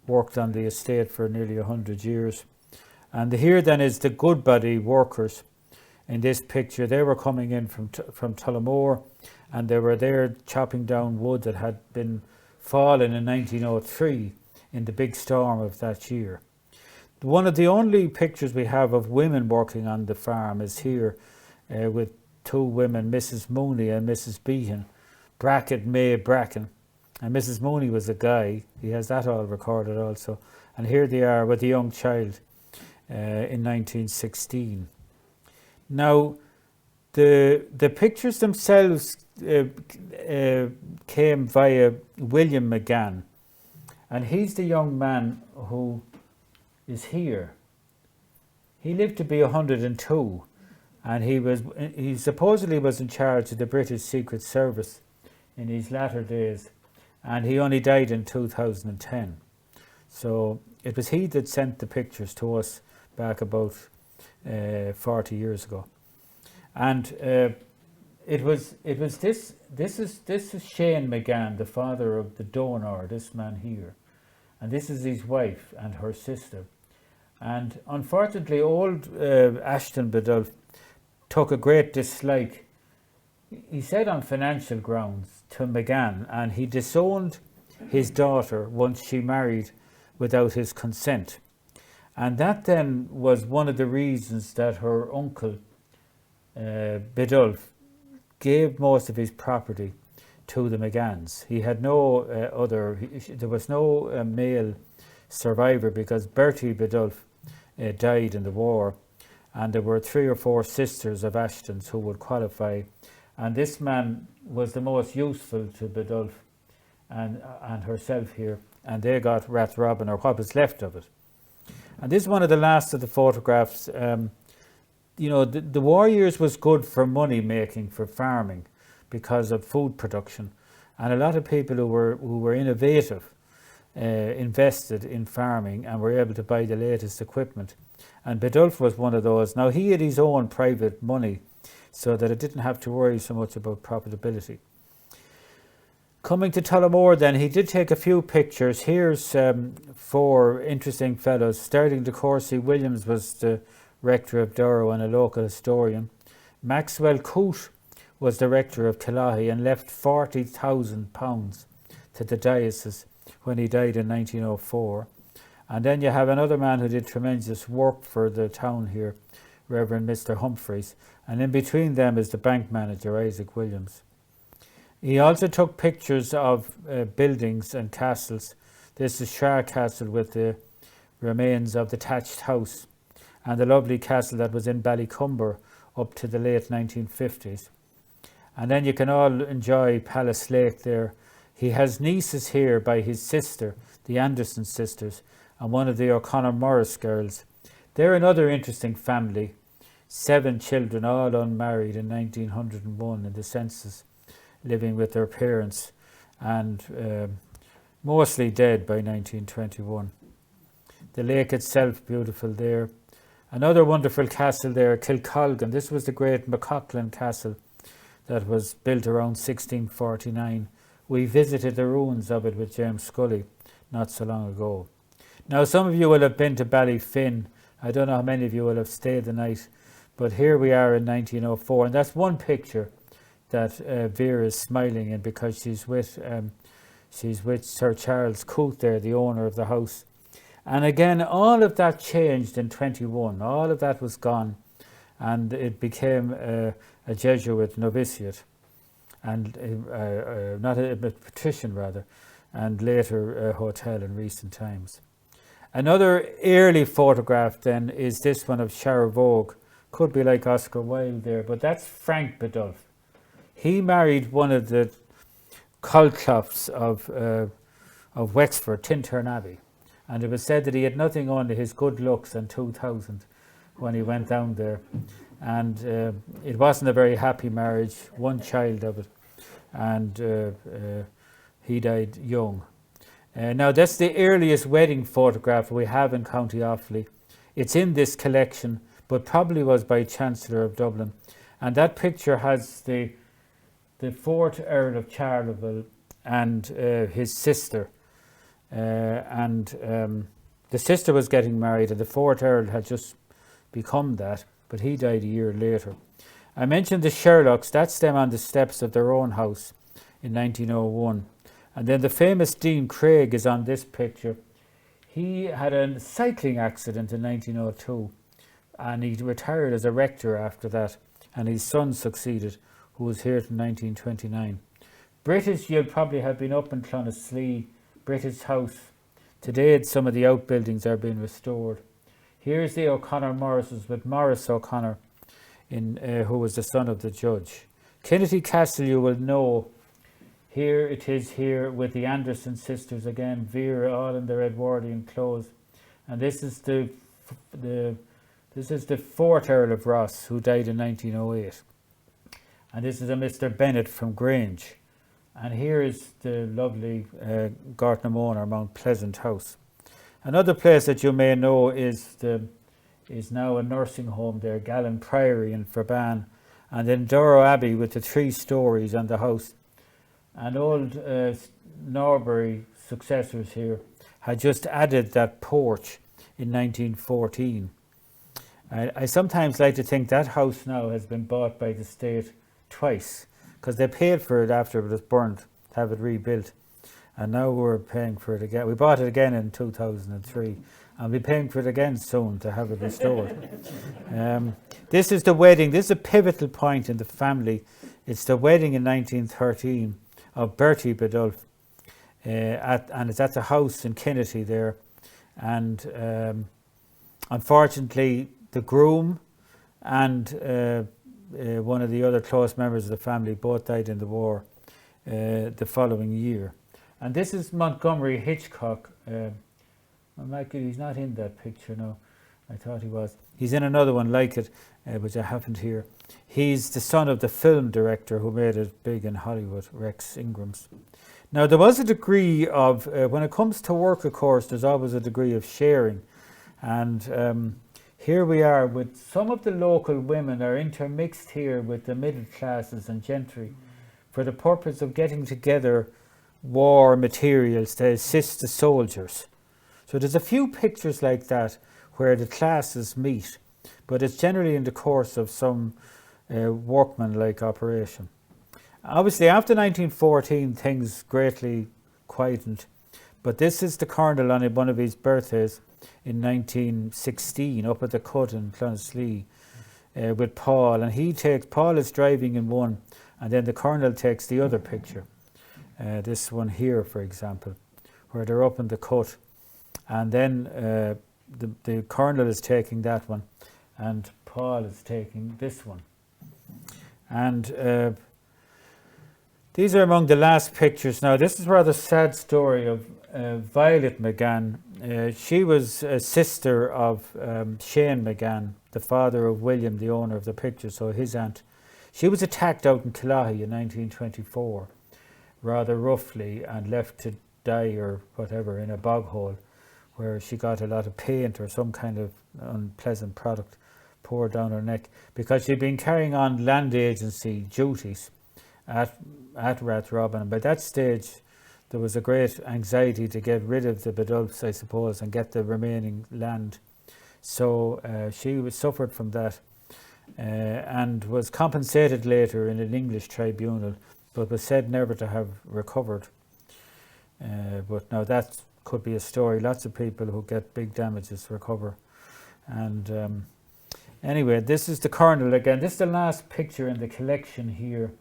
worked on the estate for nearly 100 years. And here then is the Goodbody workers in this picture. They were coming in from Tullamore, and they were there chopping down wood that had been fallen in 1903 in the big storm of that year. One of the only pictures we have of women working on the farm is here with 2 women, Mrs. Mooney and Mrs. Behan, Brackett, May Bracken. And Mrs. Mooney was a guy. He has that all recorded also. And here they are with a young child in 1916. Now, the pictures themselves came via William McGann. And he's the young man who is here. He lived to be 102. And he supposedly was in charge of the British Secret Service in his latter days, and he only died in 2010. So it was he that sent the pictures to us back about 40 years ago. And it was this is Shane McGann, the father of the donor, this man here, and this is his wife and her sister. And unfortunately, old Assheton Biddulph took a great dislike, he said on financial grounds, to McGann, and he disowned his daughter once she married without his consent. And that then was one of the reasons that her uncle, Biddulph, gave most of his property to the McGanns. He had no there was no male survivor because Bertie Biddulph died in the war, and there were 3 or 4 sisters of Asshetons who would qualify, and this man was the most useful to Biddulph and herself here, and they got Rathrobin, or what was left of it. And this is one of the last of the photographs. The war years was good for money making, for farming, because of food production, and a lot of people who were innovative invested in farming and were able to buy the latest equipment. And Biddulph was one of those. Now he had his own private money, so that it didn't have to worry so much about profitability. Coming to Tullamore then, he did take a few pictures. Here's 4 interesting fellows. Starting de Courcy Williams was the rector of Durrow and a local historian. Maxwell Coote was the rector of Killahy and left £40,000 to the diocese when he died in 1904. And then you have another man who did tremendous work for the town here, Reverend Mr. Humphreys. And in between them is the bank manager, Isaac Williams. He also took pictures of buildings and castles. This is Shah Castle with the remains of the thatched house, and the lovely castle that was in Ballycumber up to the late 1950s. And then you can all enjoy Palace Lake there. He has nieces here by his sister, the Anderson sisters, and one of the O'Connor Morris girls. They're another interesting family. 7 children, all unmarried in 1901 in the census, living with their parents, and mostly dead by 1921. The lake itself, beautiful there. Another wonderful castle there, Kilcullen. This was the great Kilcullen Castle that was built around 1649. We visited the ruins of it with James Scully not so long ago. Now, some of you will have been to Bellyfinn. I don't know how many of you will have stayed the night, but here we are in 1904, and that's one picture that Vera is smiling in, because she's with Sir Charles Coote there, the owner of the house. And again, all of that changed in 21. All of that was gone, and it became a Jesuit novitiate, and not a patrician rather, and later a hotel in recent times. Another early photograph then is this one of Sharavogue. Could be like Oscar Wilde there, but that's Frank Biddulph. He married one of the Colcloughs of Wexford, Tintern Abbey, and it was said that he had nothing on to his good looks in 2000 when he went down there, and it wasn't a very happy marriage, 1 child of it, and he died young. Now that's the earliest wedding photograph we have in County Offaly. It's in this collection, but probably was by Chancellor of Dublin, and that picture has the 4th Earl of Charleville and his sister, and the sister was getting married, and the 4th Earl had just become that, but he died a year later. I mentioned the Sherlocks. That's them on the steps of their own house in 1901. And then the famous Dean Craig is on this picture. He had a cycling accident in 1902, and he retired as a rector after that, and his son succeeded, who was here till 1929. British, you'll probably have been up in Clonaslee, Bennetts House. Today some of the outbuildings are being restored. Here's the O'Connor Morrises with Morris O'Connor, who was the son of the judge. Kinnitty Castle, you will know. Here it is here with the Anderson sisters again, Vera, all in their Edwardian clothes. And this is the 4th Earl of Ross, who died in 1908. And this is a Mr. Bennett from Grange. And here is the lovely Gartnamona, or Mount Pleasant House. Another place that you may know is now a nursing home there, Gallen Priory in Ferban. And then Dora Abbey with the 3 stories on the house. And old Norbury successors here had just added that porch in 1914. I sometimes like to think that house now has been bought by the state twice, because they paid for it after it was burnt to have it rebuilt. and now we're paying for it again. We bought it again in 2003, and we'll be paying for it again soon to have it restored. This is the wedding. This is a pivotal point in the family. It's the wedding in 1913 of Bertie Biddulph, and it's at the house in Kinnitty there. And unfortunately, the groom and one of the other close members of the family both died in the war the following year. And this is Montgomery Hitchcock. Michael, he's not in that picture now. I thought he was. He's in another one like it, which I haven't here. He's the son of the film director who made it big in Hollywood, Rex Ingrams. Now, there was a degree of, when it comes to work, of course, there's always a degree of sharing. And here we are with some of the local women are intermixed here with the middle classes and gentry for the purpose of getting together war materials to assist the soldiers. So there's a few pictures like that where the classes meet, but it's generally in the course of some workman-like operation. Obviously, after 1914, things greatly quietened, but this is the colonel on one of his birthdays in 1916 up at the Cut in Clonaslee with Paul, and Paul is driving in one, and then the colonel takes the other picture. This one here, for example, where they're up in the Cut, and then the colonel is taking that one, and Paul is taking this one. And these are among the last pictures. Now, this is a rather sad story of Violet McGann. She was a sister of Shane McGann, the father of William, the owner of the picture, so his aunt. She was attacked out in Kilcullen in 1924, rather roughly, and left to die or whatever in a bog hole, where she got a lot of paint or some kind of unpleasant product poured down her neck because she'd been carrying on land agency duties at Rathrobin. And by that stage, there was a great anxiety to get rid of the Biddulphs, I suppose, and get the remaining land. So she suffered from that and was compensated later in an English tribunal, but was said never to have recovered. But now that could be a story. Lots of people who get big damages recover. And anyway, this is the colonel again. This is the last picture in the collection here.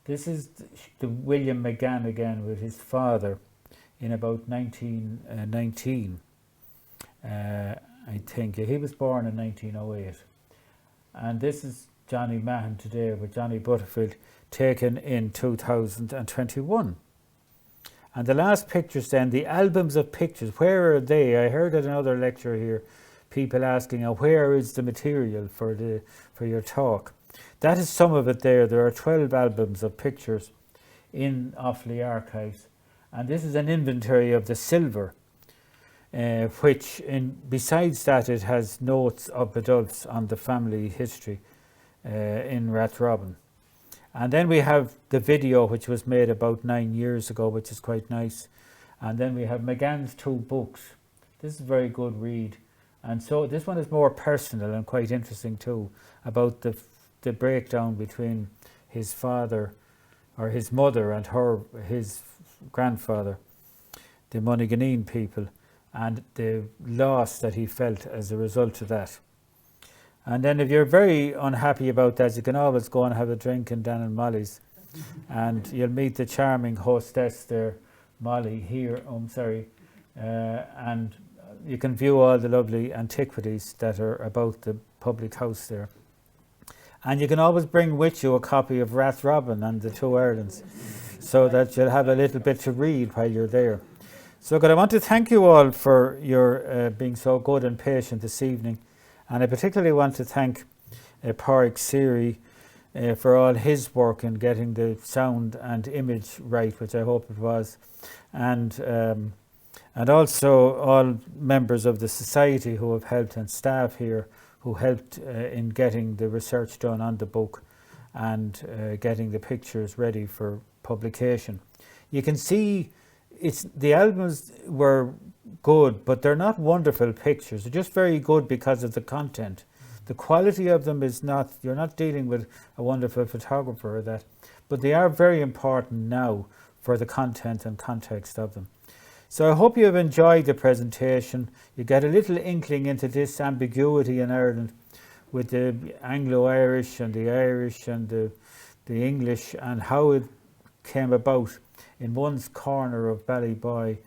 This is the William McGann again with his father in about 1919. I think he was born in 1908. And this is Johnny Mahon today with Johnny Butterfield, taken in 2021. And the last pictures then, the albums of pictures, where are they? I heard at another lecture here, people asking, where is the material for your talk? That is some of it there. There are 12 albums of pictures in Offaly archives. And this is an inventory of the silver, which besides that it has notes of Biddulphs on the family history in Rathrobin. And then we have the video, which was made about 9 years ago, which is quite nice. And then we have McGann's 2 books. This is a very good read. And so this one is more personal and quite interesting too, about the breakdown between his father, or his mother, and his grandfather, the Moneyguyneen people, and the loss that he felt as a result of that. And then if you're very unhappy about that, you can always go and have a drink in Dan and Molly's, and you'll meet the charming hostess there, Molly, here, and you can view all the lovely antiquities that are about the public house there. And you can always bring with you a copy of Rathrobin and the Two Irelands, so that you'll have a little bit to read while you're there. So good, I want to thank you all for your being so good and patient this evening. And I particularly want to thank Pádraig Siri for all his work in getting the sound and image right, which I hope it was. And also all members of the society who have helped, and staff here who helped in getting the research done on the book and getting the pictures ready for publication. You can see the albums were good, but they're not wonderful pictures. They're just very good because of the content. The quality of them is not, you're not dealing with a wonderful photographer or that, but they are very important now for the content and context of them. So I hope you have enjoyed the presentation. You get a little inkling into this ambiguity in Ireland with the Anglo-Irish and the English, and how it came about in one's corner of Ballyboy,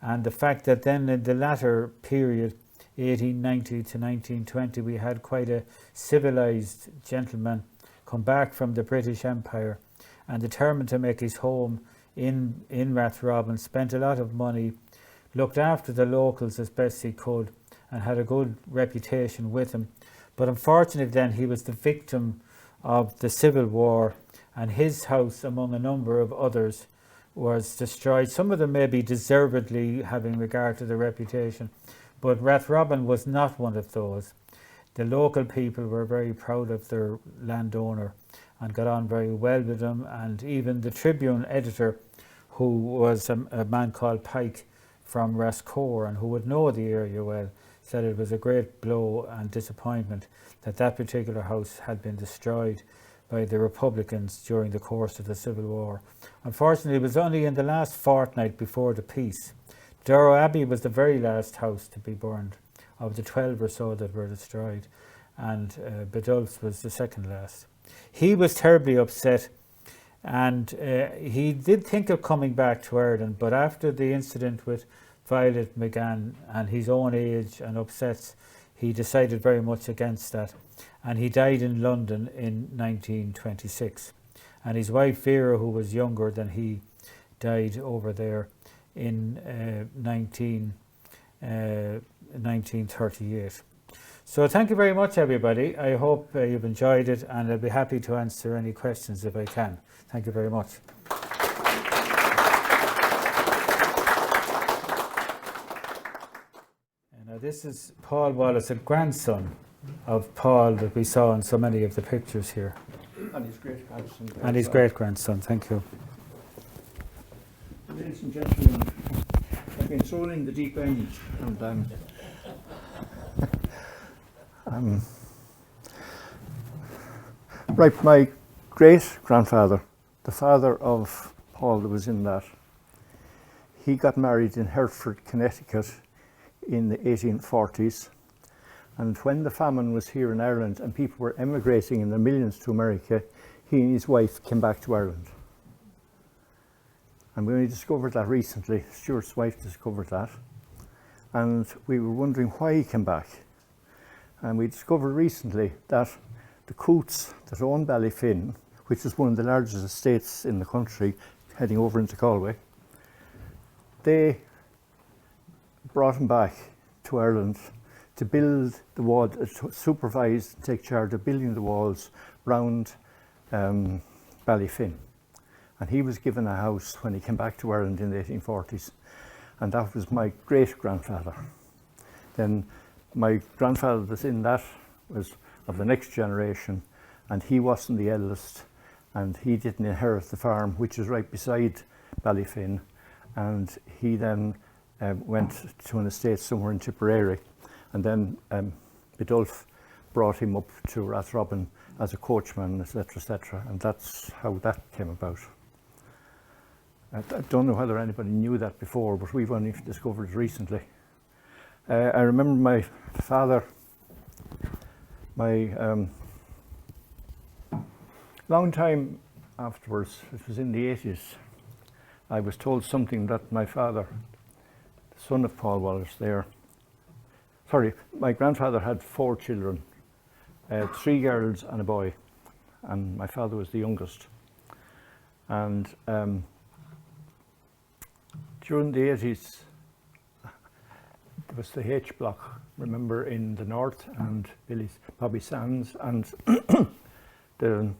and the fact that then in the latter period, 1890 to 1920, we had quite a civilised gentleman come back from the British Empire and determined to make his home in Rathrobin, spent a lot of money, looked after the locals as best he could, and had a good reputation with him. But unfortunately then he was the victim of the Civil War, and his house, among a number of others, was destroyed. Some of them maybe deservedly, having regard to the reputation, but Rathrobin was not one of those. The local people were very proud of their landowner and got on very well with him, and even the Tribune editor, who was a man called Pike from Rascore and who would know the area well, said it was a great blow and disappointment that that particular house had been destroyed by the Republicans during the course of the Civil War. Unfortunately, it was only in the last fortnight before the peace. Dora Abbey was the very last house to be burned, of the 12 or so that were destroyed, and Biddulph's was the second last. He was terribly upset, and he did think of coming back to Ireland, but after the incident with Violet McGann and his own age and upsets, he decided very much against that, and he died in London in 1926. And his wife Vera, who was younger than he, died over there in 1938. So thank you very much, everybody. I hope you've enjoyed it, and I'll be happy to answer any questions if I can. Thank you very much. Now this is Paul Wallace, a grandson of Paul that we saw in so many of the pictures here. And his great-grandson. And his great-grandson, thank you. Ladies and gentlemen, I've been thrown in the deep end, and right, my great-grandfather, the father of Paul that was in that, he got married in Hertford, Connecticut in the 1840s, and when the famine was here in Ireland and people were emigrating in their millions to America, he and his wife came back to Ireland. And we only discovered that recently. Stuart's wife discovered that, and we were wondering why he came back. And we discovered recently that the Coots that own Bellyfinn, which is one of the largest estates in the country, heading over into Galway, they brought him back to Ireland to build the wall, to supervise and take charge of building the walls round Bellyfinn. And he was given a house when he came back to Ireland in the 1840s, and that was my great-grandfather. Then my grandfather that's in that was of the next generation, and he wasn't the eldest, and he didn't inherit the farm, which is right beside Bellyfinn, and he then went to an estate somewhere in Tipperary, and then Biddulph brought him up to Rathrobin as a coachman, etc., and that's how that came about. I don't know whether anybody knew that before, but we've only discovered it recently. I remember my father, long time afterwards, it was in the 80s, I was told something that my father, the son of Paul Wallace there, my grandfather had 4 children, 3 girls and a boy, and my father was the youngest. And during the 80s, there was the H block, remember, in the north, and Bobby Sands, and the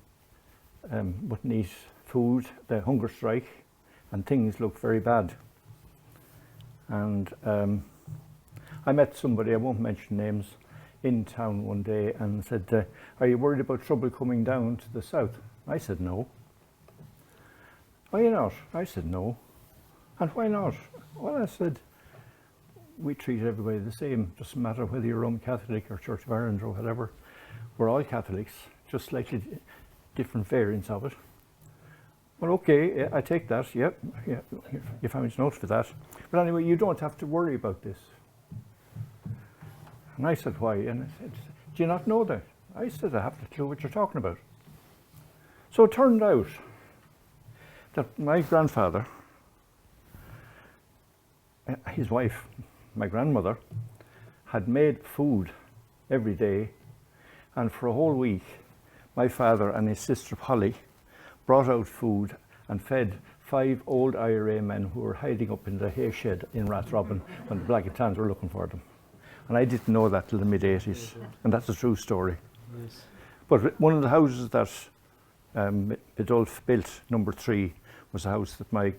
wouldn't eat food, the hunger strike, and things looked very bad. And I met somebody, I won't mention names, in town one day and said, are you worried about trouble coming down to the south? I said, no. Are you not? I said, no. And why not? Well, I said, we treat everybody the same. Doesn't matter whether you're Roman Catholic or Church of Ireland or whatever. We're all Catholics, just slightly different variants of it. Well, okay, yeah, I take that, yep. Yeah, you found his notes for that. But anyway, you don't have to worry about this. And I said, why? And I said, do you not know that? I said, I have no clue what you're talking about. So it turned out that my grandfather, his wife, my grandmother, had made food every day, and for a whole week, my father and his sister Polly brought out food and fed 5 old IRA men who were hiding up in the hay shed in Rathrobin when the Black and Tans were looking for them. And I didn't know that till the mid-80s, and that's a true story. Yes. But one of the houses that Biddulph built, number 3, was a house that my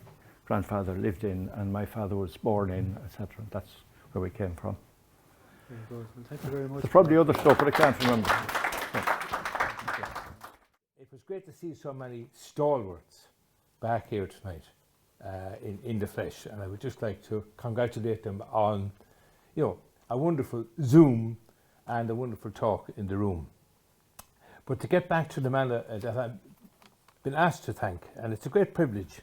grandfather lived in and my father was born in, etc. That's where we came from. Very good. Well, thank you very much. There's probably other stuff, but I can't remember. It was great to see so many stalwarts back here tonight in the flesh, and I would just like to congratulate them on, a wonderful Zoom and a wonderful talk in the room. But to get back to the man that I've been asked to thank, and it's a great privilege.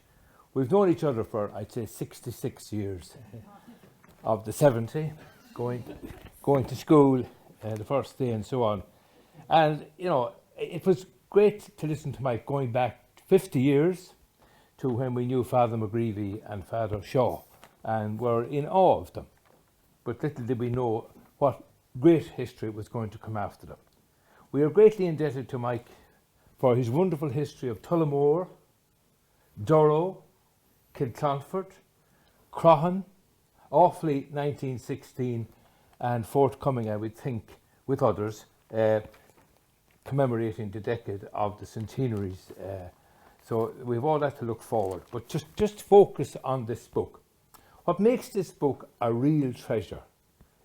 We've known each other for, I'd say, 66 years of the 70, going to school the first day and so on. And, it was great to listen to Mike going back 50 years to when we knew Father McGreevy and Father Shaw and were in awe of them. But little did we know what great history was going to come after them. We are greatly indebted to Mike for his wonderful history of Tullamore, Durrow, Kilcullen, Croghan, Offaly 1916, and forthcoming, I would think, with others, commemorating the decade of the centenaries. So we've all that to look forward, but just focus on this book. What makes this book a real treasure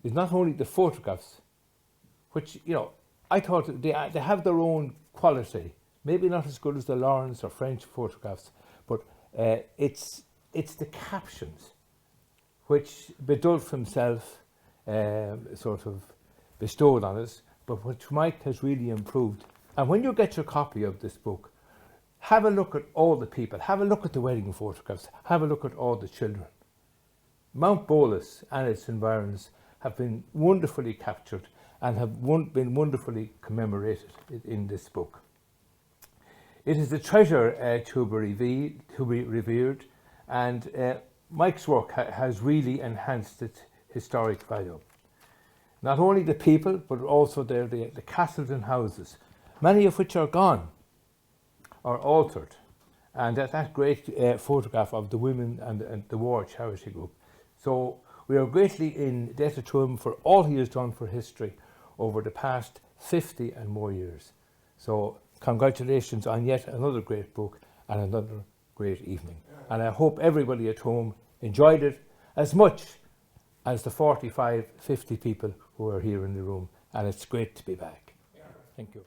is not only the photographs, which, I thought they have their own quality, maybe not as good as the Lawrence or French photographs, but it's the captions, which Biddulph himself sort of bestowed on us, but which Mike has really improved. And when you get your copy of this book, have a look at all the people, have a look at the wedding photographs, have a look at all the children. Mountbolus and its environs have been wonderfully captured and have been wonderfully commemorated in this book. It is a treasure to be revered, and Mike's work has really enhanced its historic value. Not only the people, but also the castles and houses, many of which are gone or altered. And that great photograph of the women and the war charity group. So we are greatly indebted to him for all he has done for history over the past 50 and more years. So congratulations on yet another great book and another great evening. And I hope everybody at home enjoyed it as much as the 45, 50 people who are here in the room. And it's great to be back. Thank you.